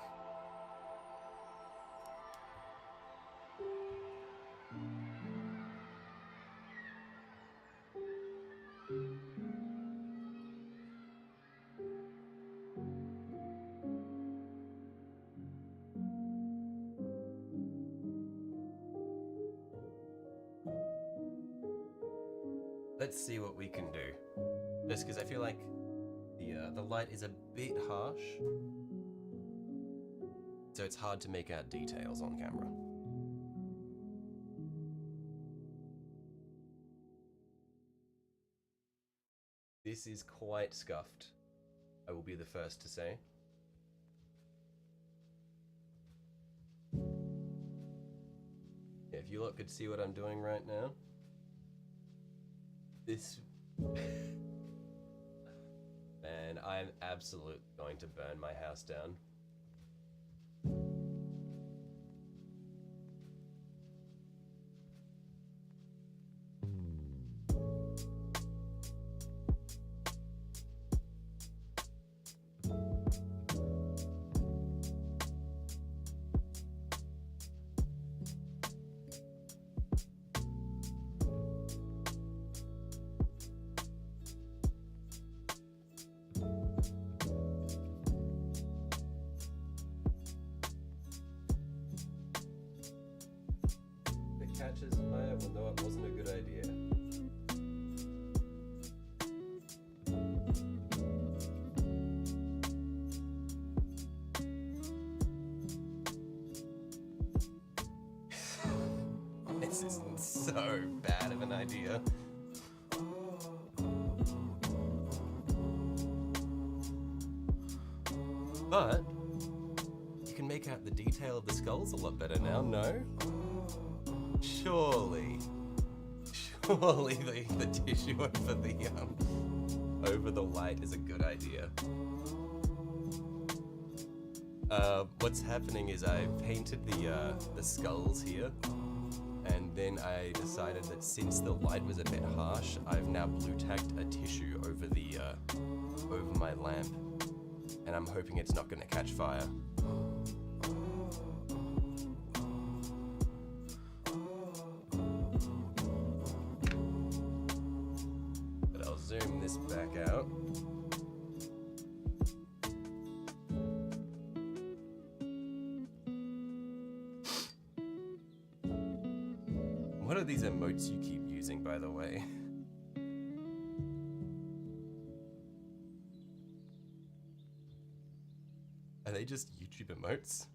Let's see what we can do. Just because I feel like the light is a bit harsh, so it's hard to make out details on camera. This is quite scuffed, I will be the first to say. Yeah, if you lot could see what I'm doing right now. This... Man, I'm absolutely going to burn my house down. catches fire, we'll know it wasn't a good idea. This isn't so bad of an idea. But you can make out the detail of the skulls a lot better now, no? Surely the tissue over the light is a good idea. What's happening is I painted the skulls here, and then I decided that since the light was a bit harsh, I've now blue tacked a tissue over over my lamp, and I'm hoping it's not going to catch fire. But I'll zoom this back out. What are these emotes you keep using, by the way? Are they just YouTube emotes?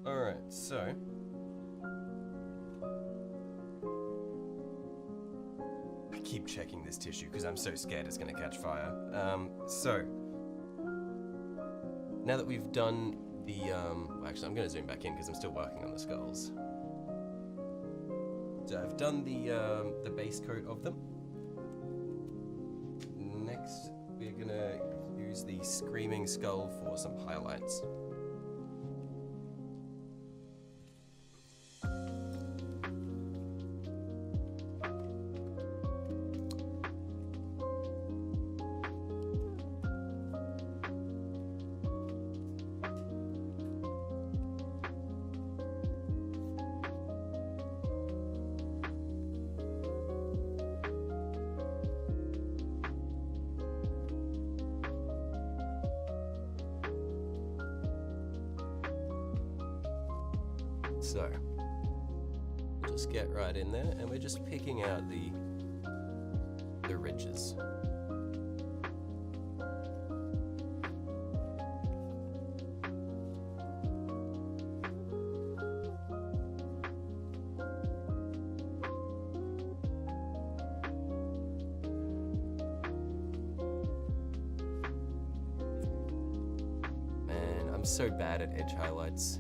Alright, so I keep checking this tissue because I'm so scared it's gonna catch fire. So now that we've done the actually I'm gonna zoom back in because I'm still working on the skulls. So I've done the base coat of them. Next, we're gonna use the Screaming Skull for some highlights. So, we'll just get right in there, and we're just picking out the ridges. Man, I'm so bad at edge highlights.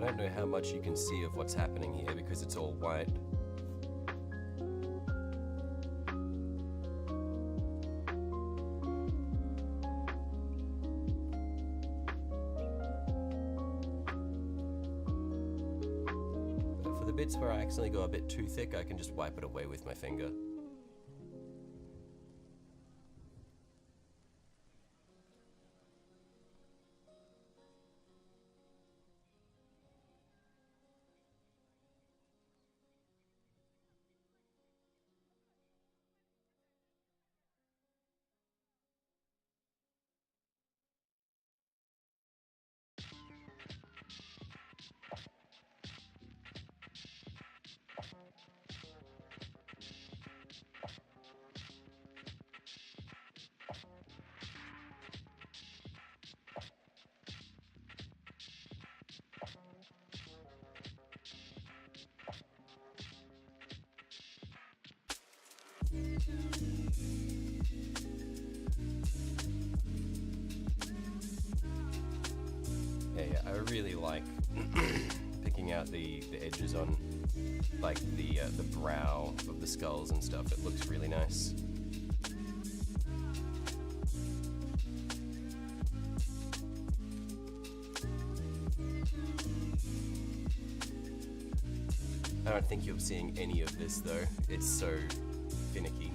I don't know how much you can see of what's happening here because it's all white. But for the bits where I accidentally go a bit too thick, I can just wipe it away with my finger. Yeah, I really like picking out the edges on like the brow of the skulls and stuff. It looks really nice. I don't think you're seeing any of this though. It's so finicky.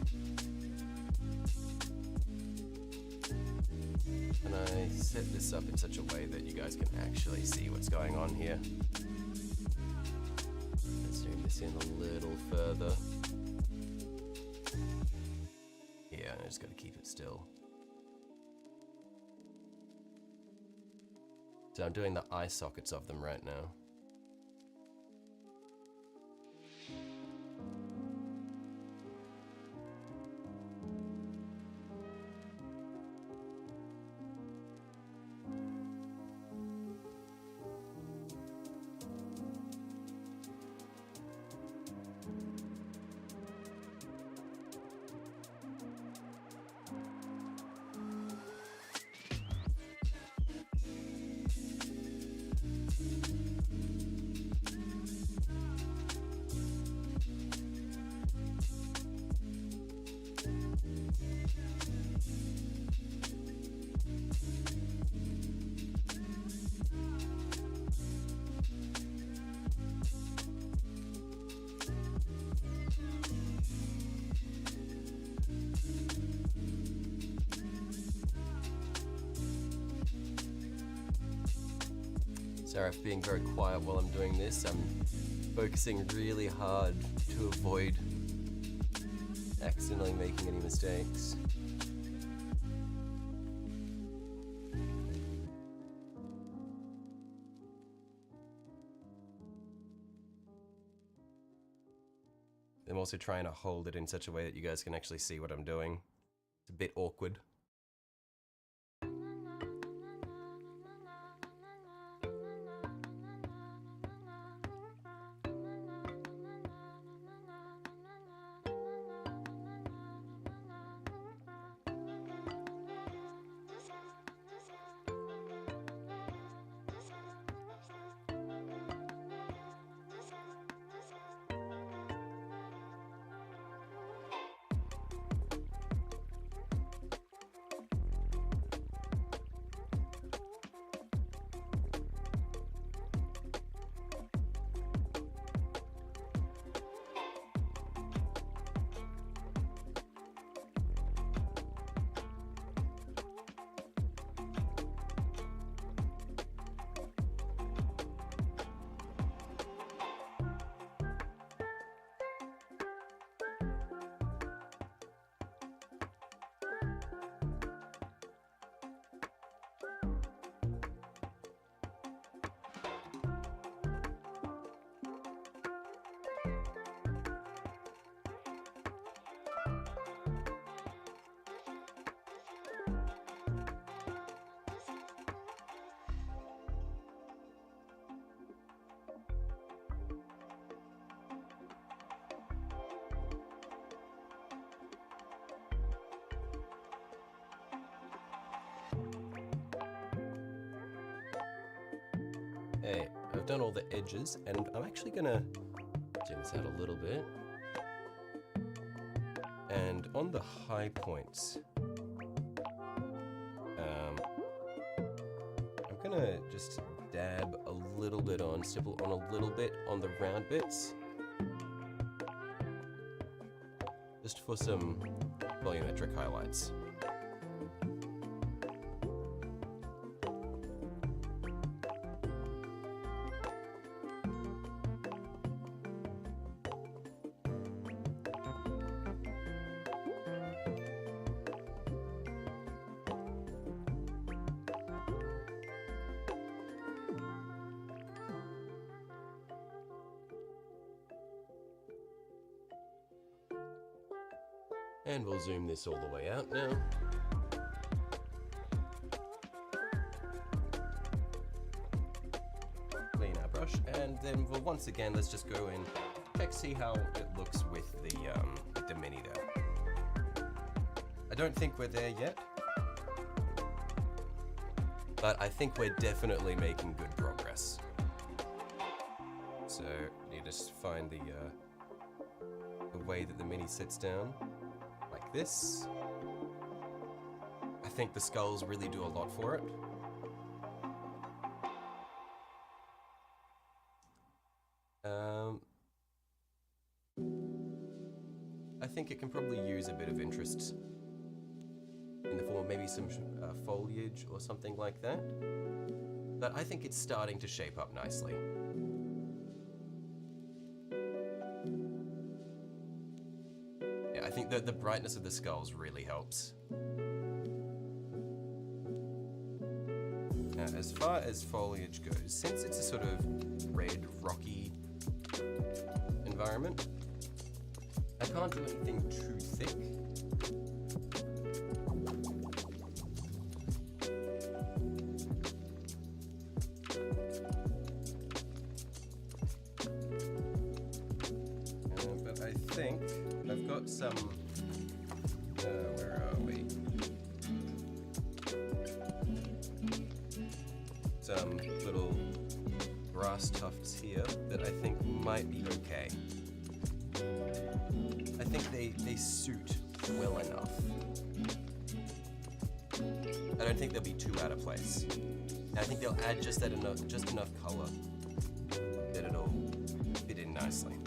And I set this up in such a way that you guys can actually see what's going on here. Let's zoom this in a little further. Yeah, I just gotta keep it still. So I'm doing the eye sockets of them right now. Sorry for being very quiet while I'm doing this. I'm focusing really hard to avoid accidentally making any mistakes. I'm also trying to hold it in such a way that you guys can actually see what I'm doing. It's a bit awkward. Hey, I've done all the edges, and I'm actually gonna zoom this out a little bit. And on the high points, I'm gonna just dab a little bit on, stipple on a little bit on the round bits. Just for some volumetric highlights. And we'll zoom this all the way out now. Clean our brush, and then we'll once again, let's just go in, check, see how it looks with the mini there. I don't think we're there yet, but I think we're definitely making good progress. So, need to find the way that the mini sits down, like this. I think the skulls really do a lot for it. I think it can probably use a bit of interest in the form of maybe some foliage or something like that. But I think it's starting to shape up nicely. Yeah, I think that the brightness of the skulls really helps. Now, as far as foliage goes, since it's a sort of red, rocky environment, I can't do anything too thick. But I think I've got some, where are we? Some little grass tufts here that I think might be okay. I think they suit well enough. I don't think they'll be too out of place. And I think they'll add just enough color that it'll fit in nicely.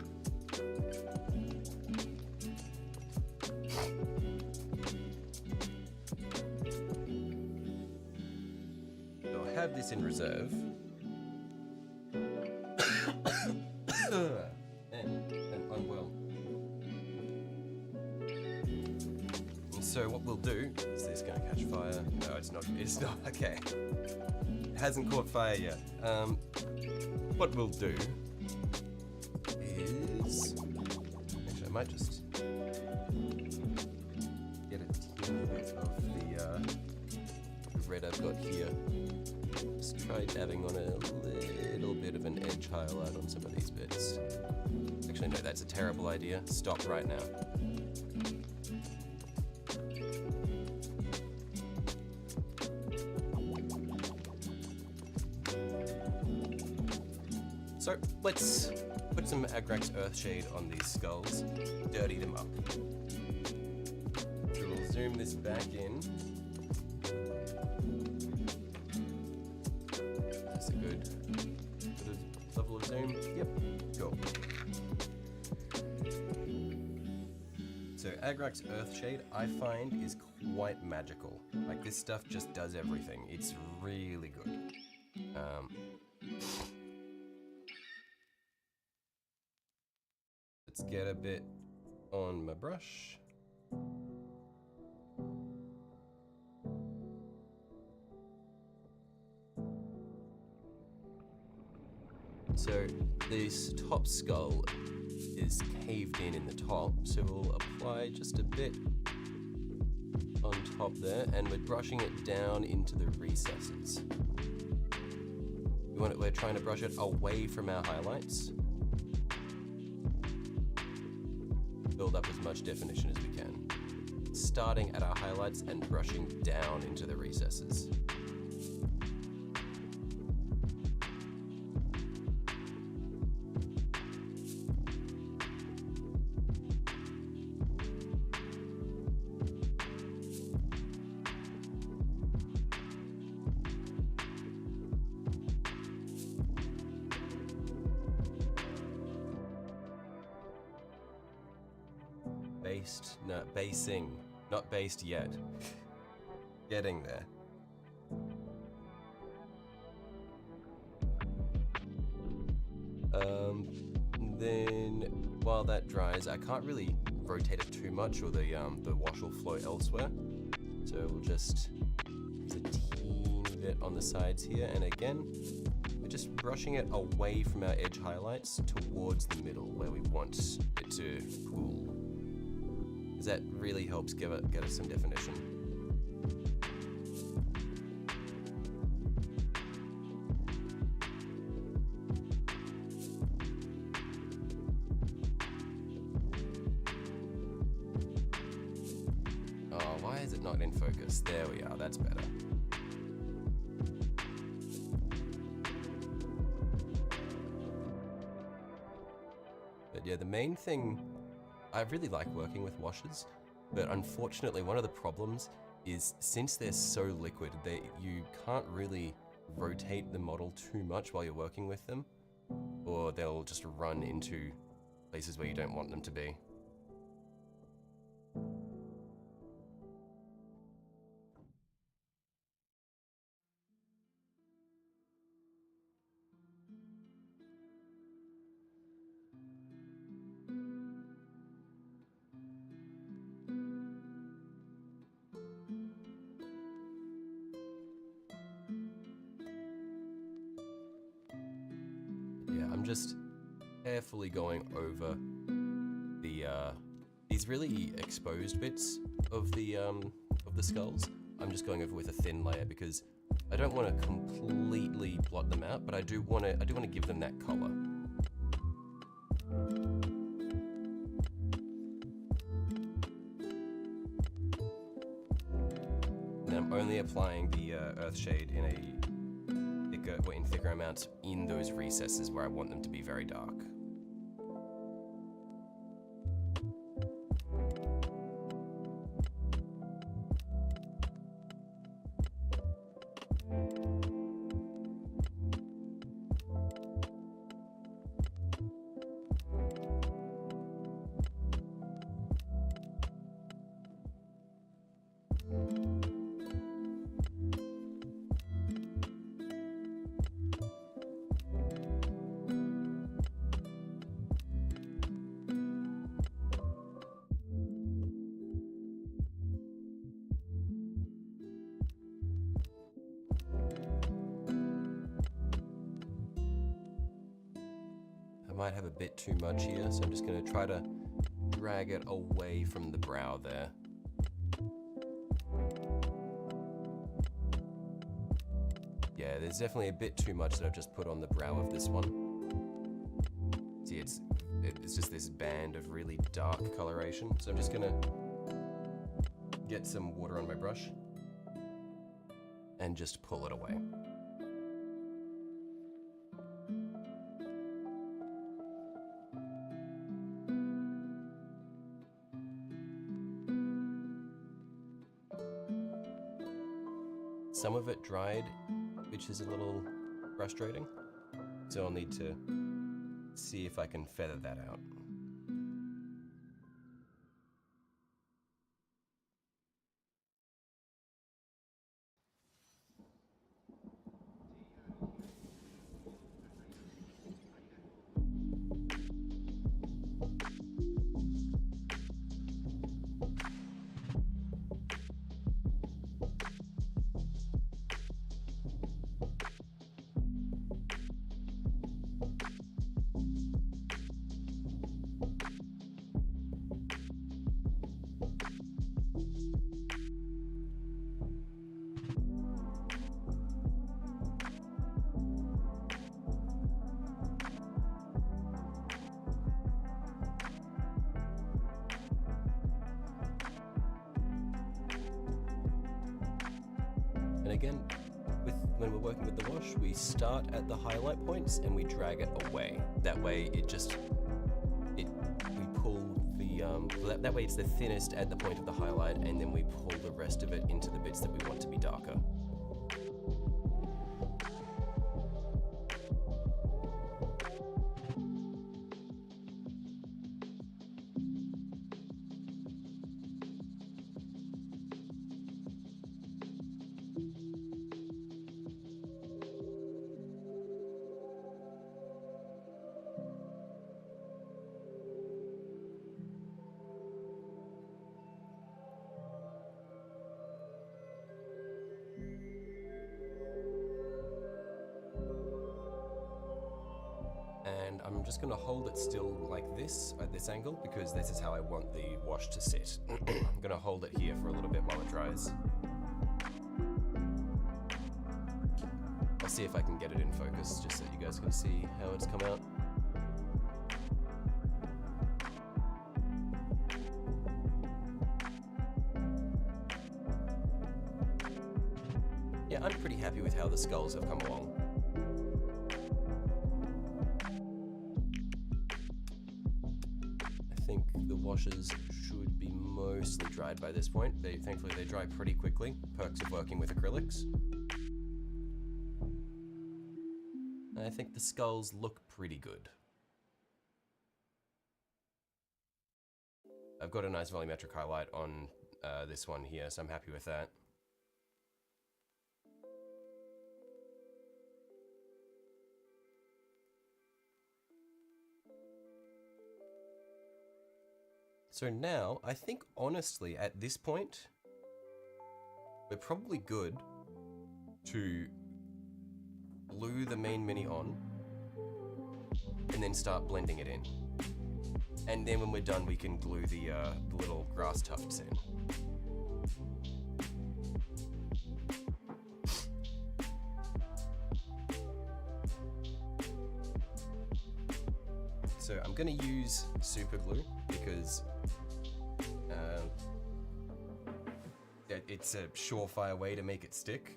So I'll have this in reserve. and unwell. So what we'll do, is this going to catch fire? No, it's not, okay. It hasn't caught fire yet. What we'll do is, actually I might just get a teeny bit of the red I've got here. Just try dabbing on a little bit of an edge highlight on some of these bits. Actually, no, that's a terrible idea. Stop right now. So let's put some Agrax Earthshade on these skulls, dirty them up. So we'll zoom this back in. That's a good level of zoom. Yep, cool. So Agrax Earthshade, I find, is quite magical. Like, this stuff just does everything. It's really good. Let's get a bit on my brush. So this top skull is caved in the top, so we'll apply just a bit on top there, and we're brushing it down into the recesses. We're trying to brush it away from our highlights. Build up as much definition as we can. Starting at our highlights and brushing down into the recesses. Basing. Not based yet. Getting there. Then while that dries, I can't really rotate it too much or the wash will flow elsewhere. So we'll just use a teeny bit on the sides here, and again, we're just brushing it away from our edge highlights towards the middle where we want it to pool. Because that really helps get us some definition. Oh, why Why is it not in focus? There we are, that's better. But yeah, the main thing, I really like working with washes, but unfortunately one of the problems is since they're so liquid, you can't really rotate the model too much while you're working with them, or they'll just run into places where you don't want them to be. Yeah, I'm just carefully going over these really exposed bits of the skulls. I'm just going over with a thin layer because I don't want to completely blot them out, but I do want to give them that color. And I'm only applying the earth shade in thicker amounts in those recesses where I want them to be very dark. Might have a bit too much here, so I'm just going to try to drag it away from the brow there. Yeah, there's definitely a bit too much that I've just put on the brow of this one. See, it's just this band of really dark coloration, so I'm just going to get some water on my brush and just pull it away. Some of it dried, which is a little frustrating, so I'll need to see if I can feather that out. And again, when we're working with the wash, we start at the highlight points and we drag it away. That way we pull the, that way it's the thinnest at the point of the highlight, and then we pull the rest of it into the bits that we want to be darker. And I'm just going to hold it still like this, at this angle, because this is how I want the wash to sit. I'm going to hold it here for a little bit while it dries. I'll see if I can get it in focus, just so you guys can see how it's come out. Yeah, I'm pretty happy with how the skulls have come along. I think the washes should be mostly dried by this point. Thankfully they dry pretty quickly. Perks of working with acrylics. I think the skulls look pretty good. I've got a nice volumetric highlight on this one here, so I'm happy with that. So now, I think honestly, at this point, we're probably good to glue the main mini on and then start blending it in. And then when we're done, we can glue the little grass tufts in. So I'm gonna use super glue because it's a surefire way to make it stick.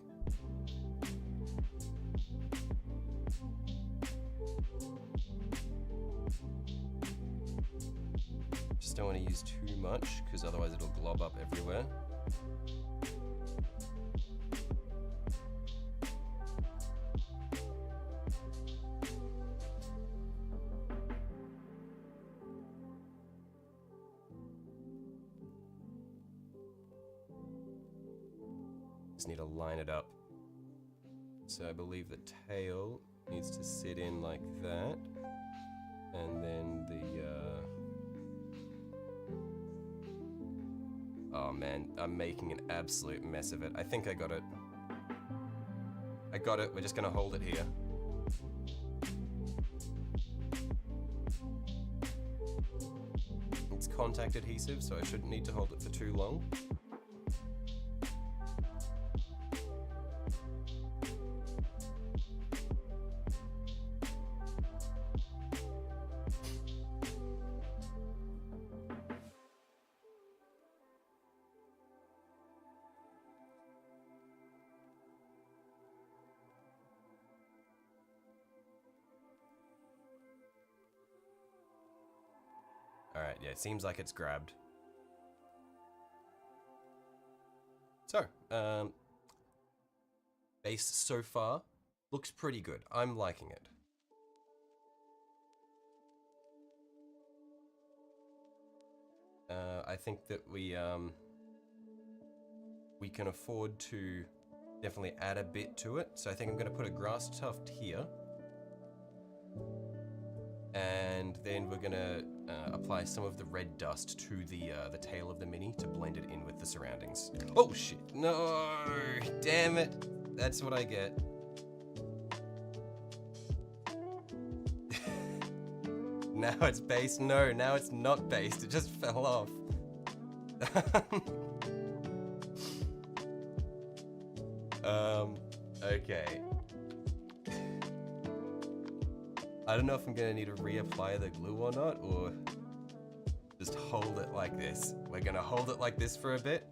Just don't want to use too much because otherwise it'll glob up everywhere. Just need to line it up. So I believe the tail needs to sit in like that, and then the oh man, I'm making an absolute mess of it. I think I got it. I got it. We're just gonna hold it here. It's contact adhesive, so I shouldn't need to hold it for too long. Alright, yeah, it seems like it's grabbed. So, base so far looks pretty good. I'm liking it. I think that we can afford to definitely add a bit to it. So I think I'm going to put a grass tuft here. And then we're gonna apply some of the red dust to the tail of the mini to blend it in with the surroundings. Oh shit! No! Damn it! That's what I get. Now it's based. No, now it's not based. It just fell off. Okay. I don't know if I'm gonna need to reapply the glue or not, or just hold it like this. We're gonna hold it like this for a bit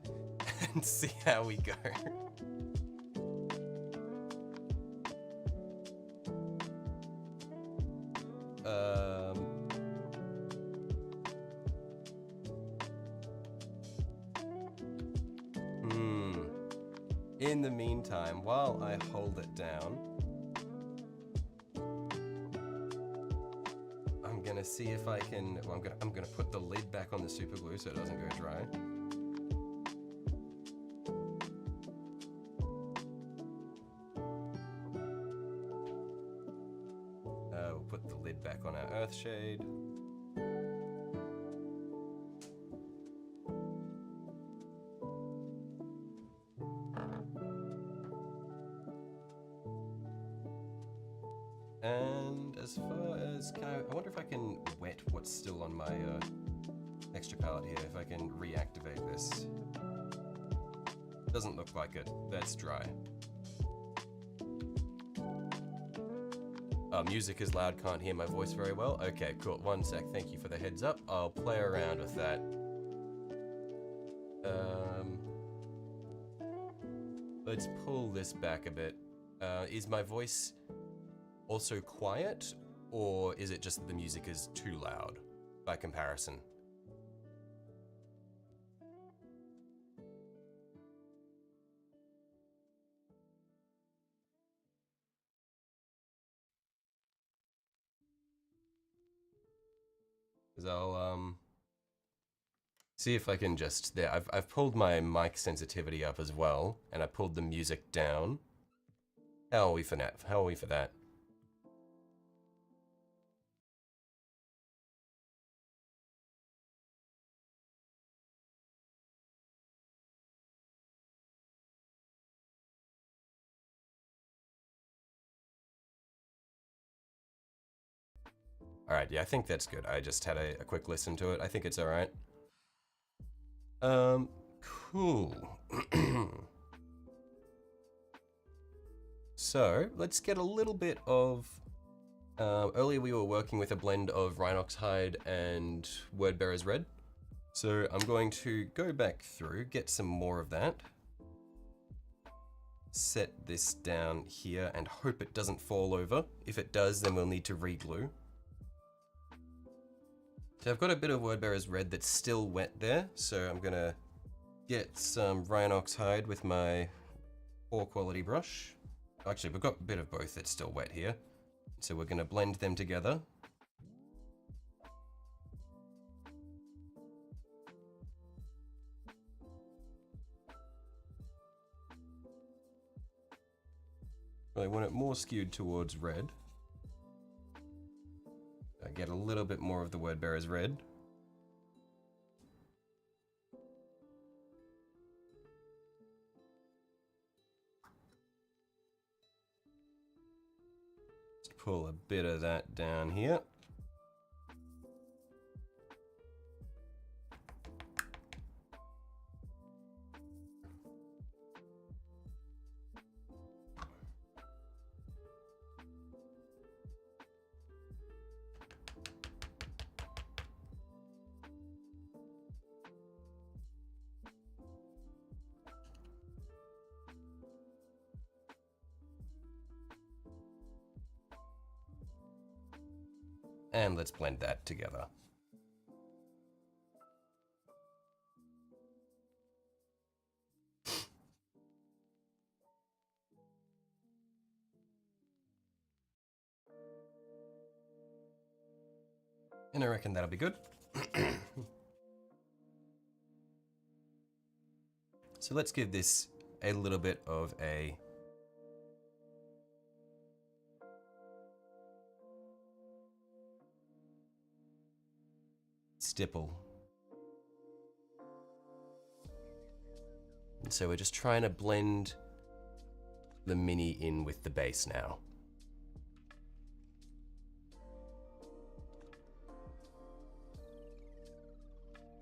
and see how we go. In the meantime, while I hold it down, I'm gonna see if I can. Well, I'm gonna put the lid back on the super glue so it doesn't go dry. We'll put the lid back on our earth shade. And as far as, I wonder if I can wet what's still on my extra palette here, if I can reactivate this. Doesn't look like it, that's dry. Music is loud, can't hear my voice very well. Okay, cool, 1 sec, thank you for the heads up. I'll play around with that. Let's pull this back a bit. Is my voice also quiet, or is it just that the music is too loud by comparison? Because I'll see if I can just there. I've pulled my mic sensitivity up as well, and I pulled the music down. How are we for that? How are we for that? All right, yeah, I think that's good. I just had a quick listen to it. I think it's all right. Cool. So let's get a little bit of. Earlier we were working with a blend of Rhinox Hide and Wordbearer's Red. So I'm going to go back through, get some more of that. Set this down here and hope it doesn't fall over. If it does, then we'll need to re-glue. So I've got a bit of Wordbearer's Red that's still wet there, so I'm gonna get some Rhinox Hide with my poor quality brush. Actually, we've got a bit of both that's still wet here. So we're gonna blend them together. I want it more skewed towards red. I get a little bit more of the Wordbearer's Red. Just pull a bit of that down here. And let's blend that together. And I reckon that'll be good. So let's give this a little bit of a stipple. And so we're just trying to blend the mini in with the base now.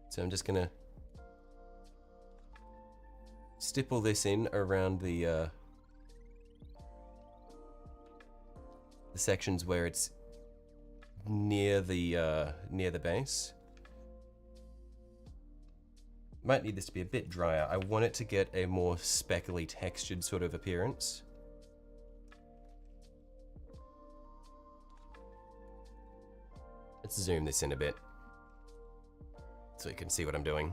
So I'm just gonna stipple this in around the sections where it's near the base. Might need this to be a bit drier. I want it to get a more speckly textured sort of appearance. Let's zoom this in a bit so you can see what I'm doing.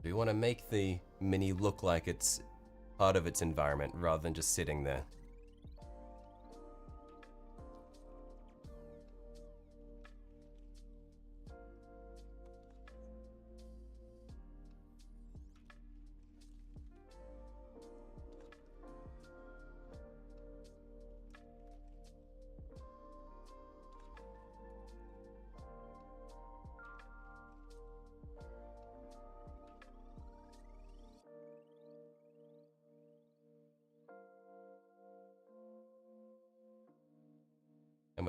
We want to make the mini look like it's part of its environment rather than just sitting there.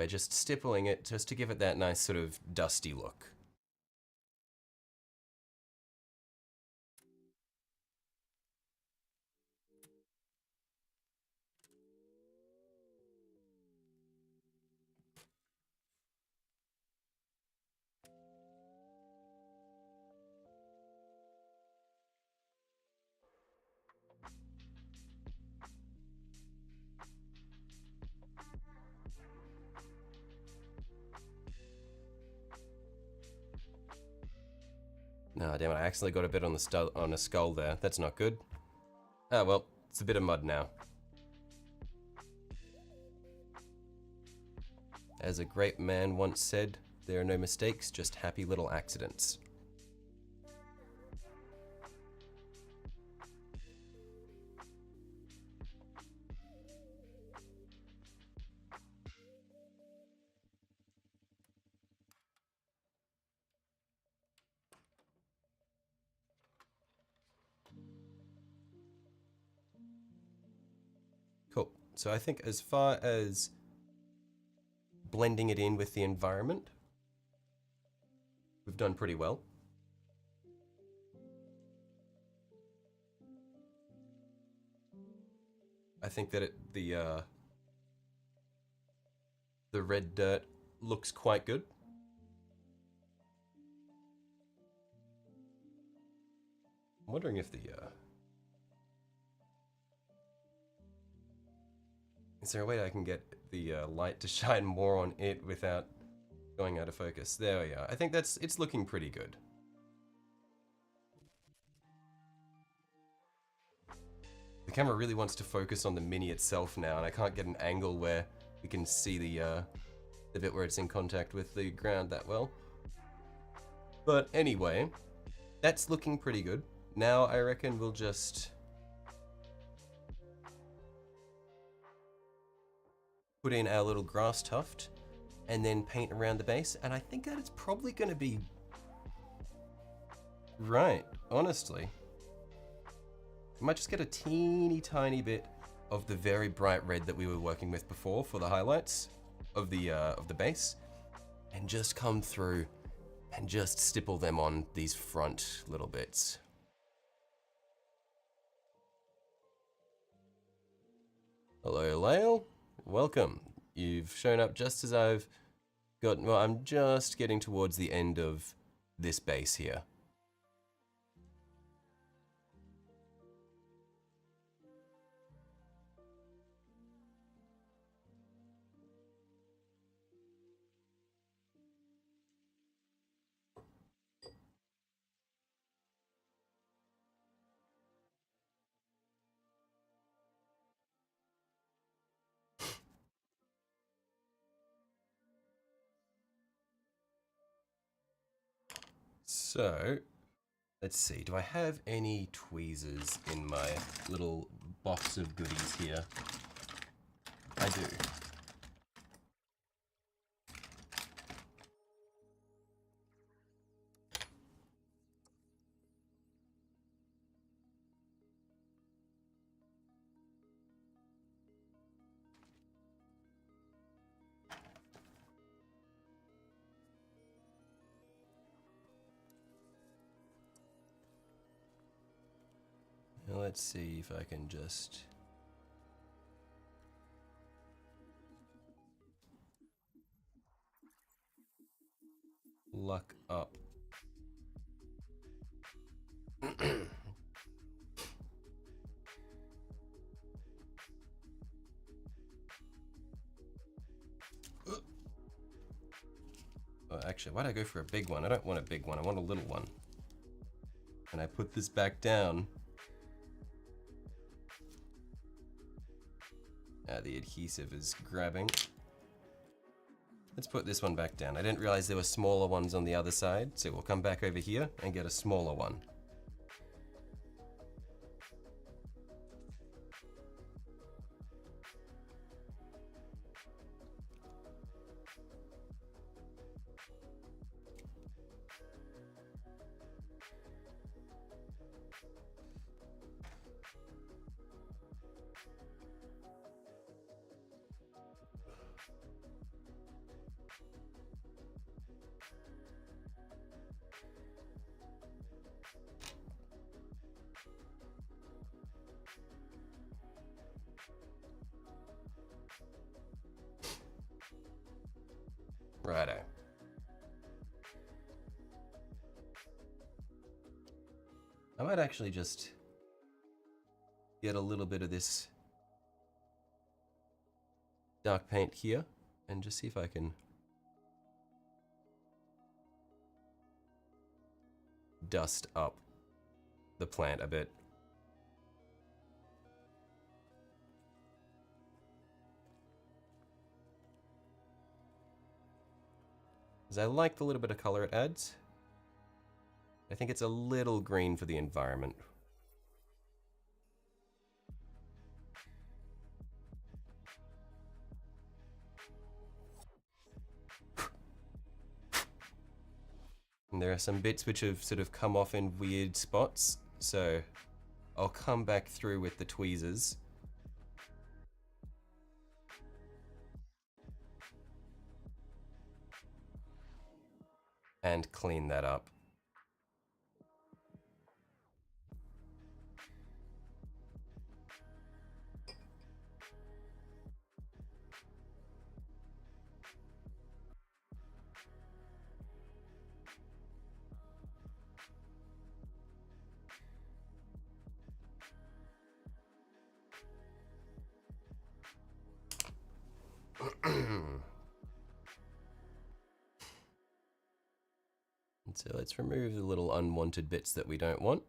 we're just stippling it just to give it that nice sort of dusty look. No, damn it, I accidentally got a bit on the on a skull there. That's not good. Ah, well, it's a bit of mud now. As a great man once said, there are no mistakes, just happy little accidents. Cool. So I think as far as blending it in with the environment, we've done pretty well. I think that the red dirt looks quite good. I'm wondering if is there a way I can get the light to shine more on it without going out of focus? There we are. I think it's looking pretty good. The camera really wants to focus on the mini itself now, and I can't get an angle where we can see the bit where it's in contact with the ground that well. But anyway, that's looking pretty good. Now I reckon we'll just put in our little grass tuft and then paint around the base, and I think that it's probably going to be right, honestly. We might just get a teeny tiny bit of the very bright red that we were working with before for the highlights of the base, and just come through and just stipple them on these front little bits. Hello, Lael. Welcome. You've shown up just as I've gotten, well, I'm just getting towards the end of this base here. So, let's see, do I have any tweezers in my little box of goodies here? I do. Now let's see if I can just luck up. Oh, actually, why'd I go for a big one? I don't want a big one, I want a little one. And I put this back down. The adhesive is grabbing. Let's put this one back down. I didn't realize there were smaller ones on the other side, so we'll come back over here and get a smaller one. Righto. I might actually just get a little bit of this dark paint here and just see if I can dust up the plant a bit. Because I like the little bit of color it adds. I think it's a little green for the environment. And there are some bits which have sort of come off in weird spots, so I'll come back through with the tweezers. And clean that up. So let's remove the little unwanted bits that we don't want.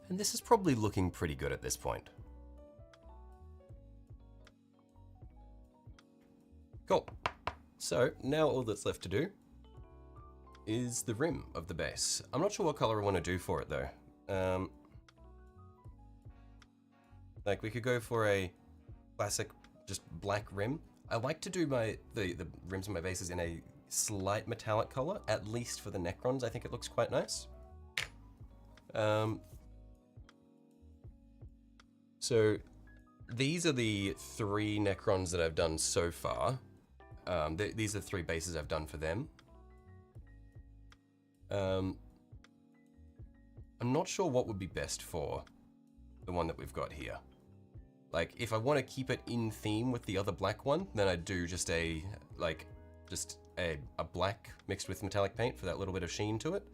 And this is probably looking pretty good at this point. Cool. So now all that's left to do is the rim of the base. I'm not sure what color I want to do for it though. Like we could go for a classic just black rim. I like to do the rims of my bases in a slight metallic color, at least for the Necrons. I think it looks quite nice. So these are the 3 Necrons that I've done so far. These are the 3 bases I've done for them. I'm not sure what would be best for the one that we've got here. Like, if I want to keep it in theme with the other black one, then I'd do just a black mixed with metallic paint for that little bit of sheen to it.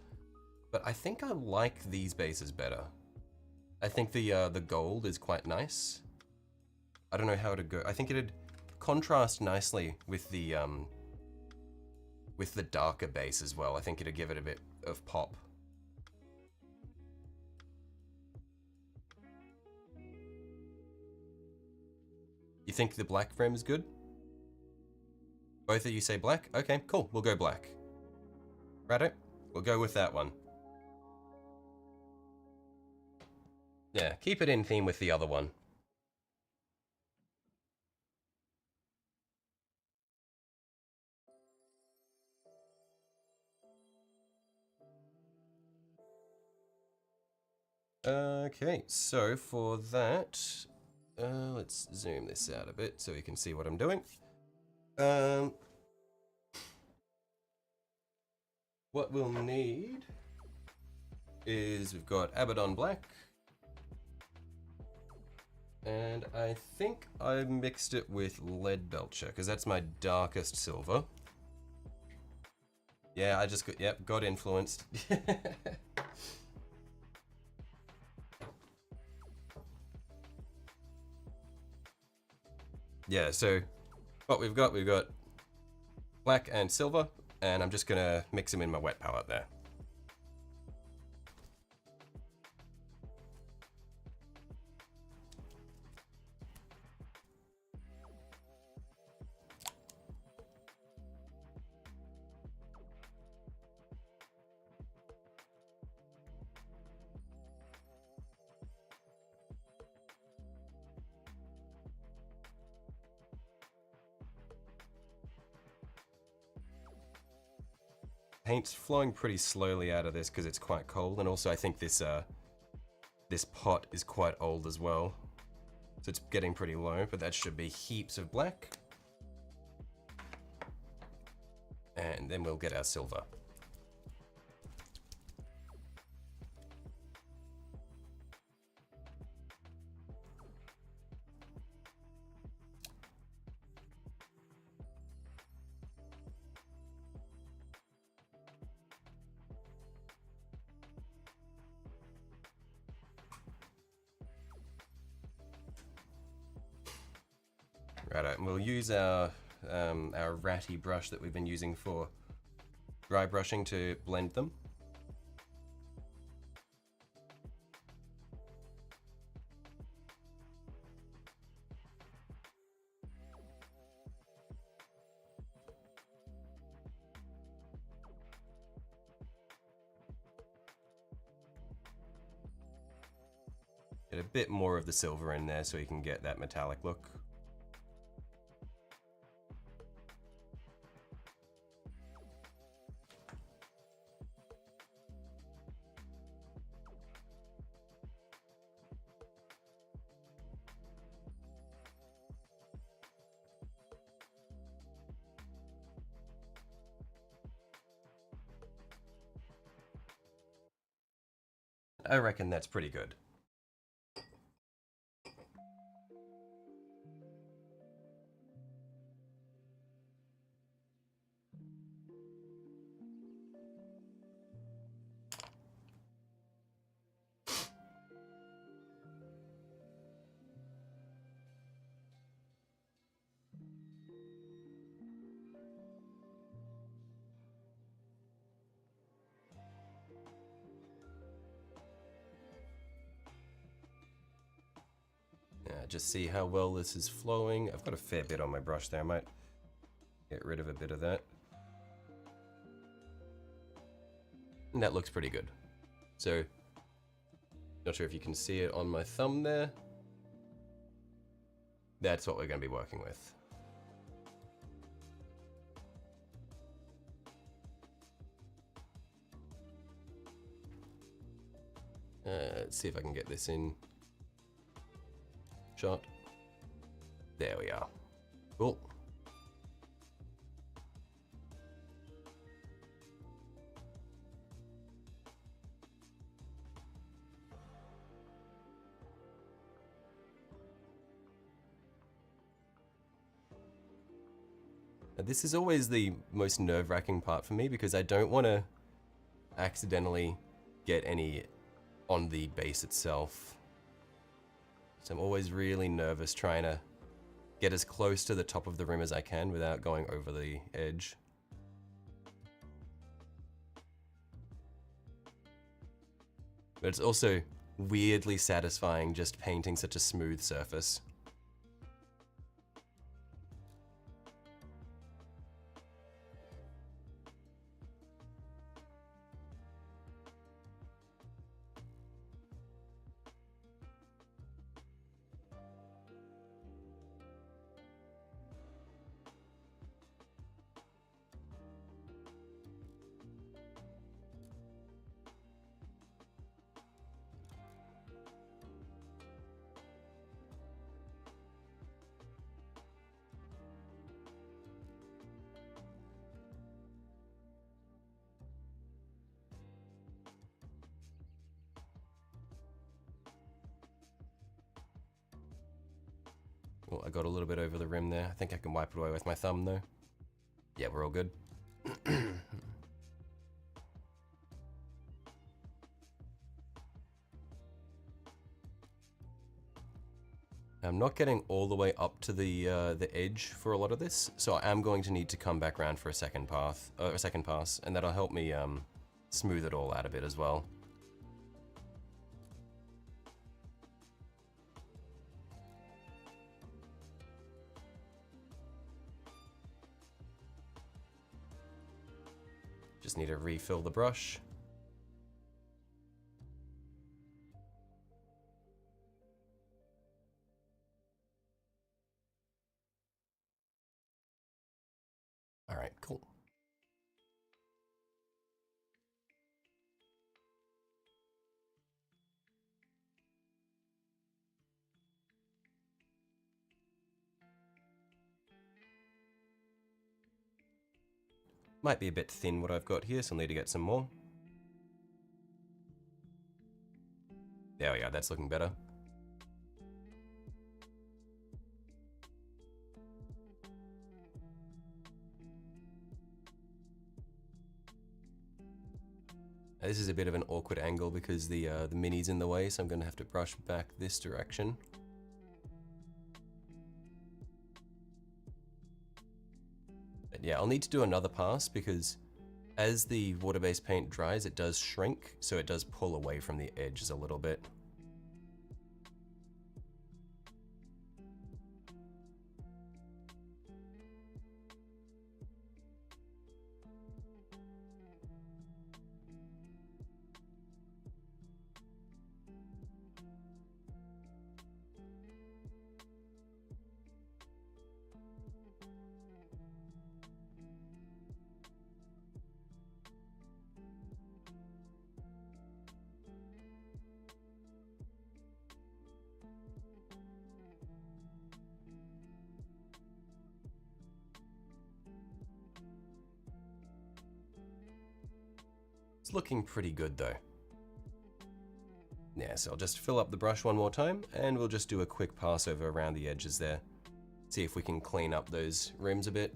But I think I like these bases better. I think the gold is quite nice. I don't know how to go. I think it'd contrast nicely with the darker base as well. I think it'd give it a bit of pop. You think the black frame is good? Both of you say black? Okay, cool. We'll go black. Righto. We'll go with that one. Yeah, keep it in theme with the other one. Okay, so for that, let's zoom this out a bit so you can see what I'm doing. What we'll need is we've got Abaddon Black, And I think I mixed it with lead belcher, because that's my darkest silver. Yeah, I just got, yep, got influenced. Yeah, so what we've got black and silver, and I'm just gonna mix them in my wet palette there. Paint's flowing pretty slowly out of this because it's quite cold, and also I think this this pot is quite old as well, so it's getting pretty low, but that should be heaps of black. And then we'll get our silver. Right, and we'll use our ratty brush that we've been using for dry brushing to blend them. Get a bit more of the silver in there so you can get that metallic look. I reckon that's pretty good. Just see how well this is flowing. I've got a fair bit on my brush there. I might get rid of a bit of that. And that looks pretty good. So, not sure if you can see it on my thumb there. That's what we're going to be working with. Let's see if I can get this in shot. There we are. Cool. Now, this is always the most nerve-wracking part for me because I don't want to accidentally get any on the base itself. So I'm always really nervous trying to get as close to the top of the rim as I can without going over the edge. But it's also weirdly satisfying just painting such a smooth surface. Oh, I got a little bit over the rim there. I think I can wipe it away with my thumb though. Yeah, we're all good. I'm not getting all the way up to the edge for a lot of this, so I am going to need to come back around for a second pass, and that'll help me smooth it all out a bit as well. Just need to refill the brush. All right, cool. Might be a bit thin what I've got here, so I'll need to get some more. There we go, that's looking better. This is a bit of an awkward angle because the mini's in the way, so I'm going to have to brush back this direction. But yeah, I'll need to do another pass because as the water-based paint dries, it does shrink, so it does pull away from the edges a little bit. It's looking pretty good though. Yeah, so I'll just fill up the brush one more time and we'll just do a quick pass over around the edges there. See if we can clean up those rims a bit.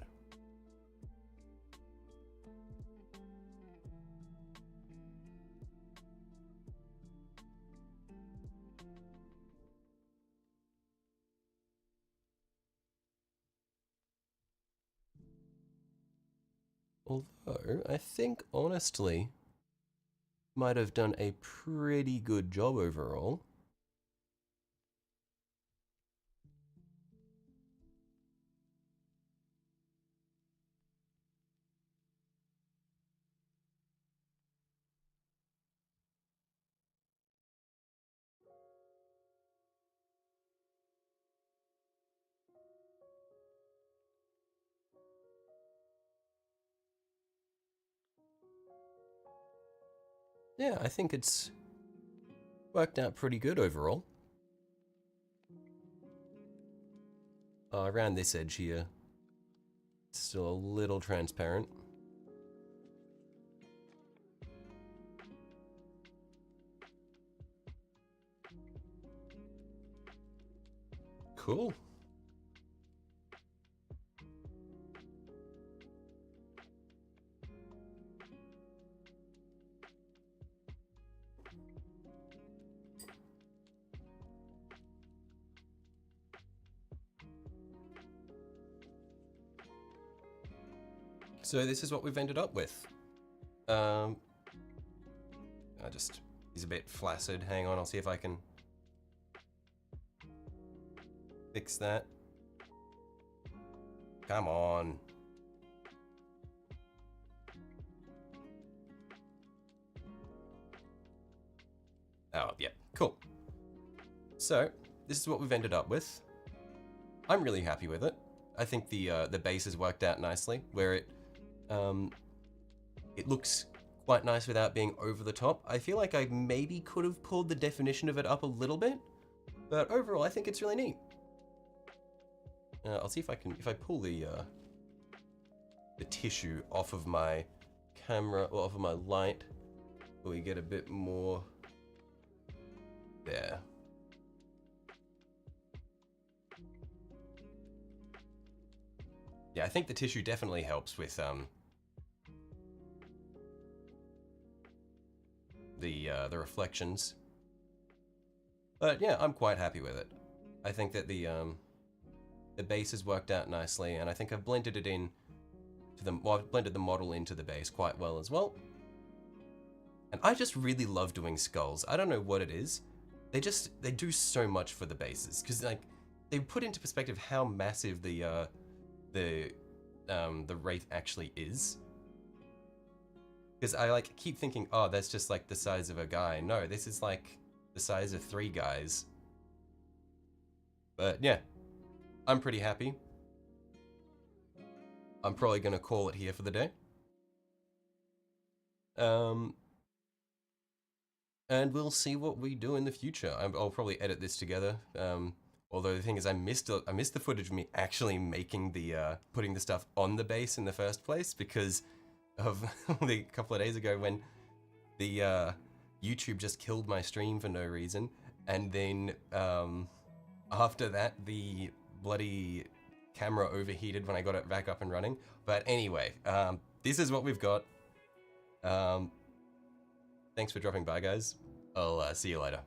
Although, I think honestly, might have done a pretty good job overall. Yeah, I think it's worked out pretty good overall. Around this edge here, it's still a little transparent. Cool. So this is what we've ended up with. He's a bit flaccid. Hang on, I'll see if I can fix that. Come on. Oh, yeah, cool. So, this is what we've ended up with. I'm really happy with it. I think the base has worked out nicely, where it looks quite nice without being over the top. I feel like I maybe could have pulled the definition of it up a little bit, but overall I think it's really neat. I'll see if I can, if I pull the tissue off of my camera, or off of my light, will we get a bit more there. Yeah, I think the tissue definitely helps with the reflections. But yeah, I'm quite happy with it. I think that the base has worked out nicely, and I think I've blended it in to the well, I've blended the model into the base quite well as well. And I just really love doing skulls. I don't know what it is. They do so much for the bases, because like they put into perspective how massive the Wraith actually is. Because I like keep thinking, oh, that's just like the size of a guy. No, this is like the size of 3 guys. But yeah, I'm pretty happy. I'm probably gonna call it here for the day. And we'll see what we do in the future. I'll probably edit this together. Although the thing is, I missed the footage of me actually making the putting the stuff on the base in the first place because of the couple of days ago when the YouTube just killed my stream for no reason, and then after that the bloody camera overheated when I got it back up and running. But anyway, this is what we've got. Thanks for dropping by, guys. I'll see you later.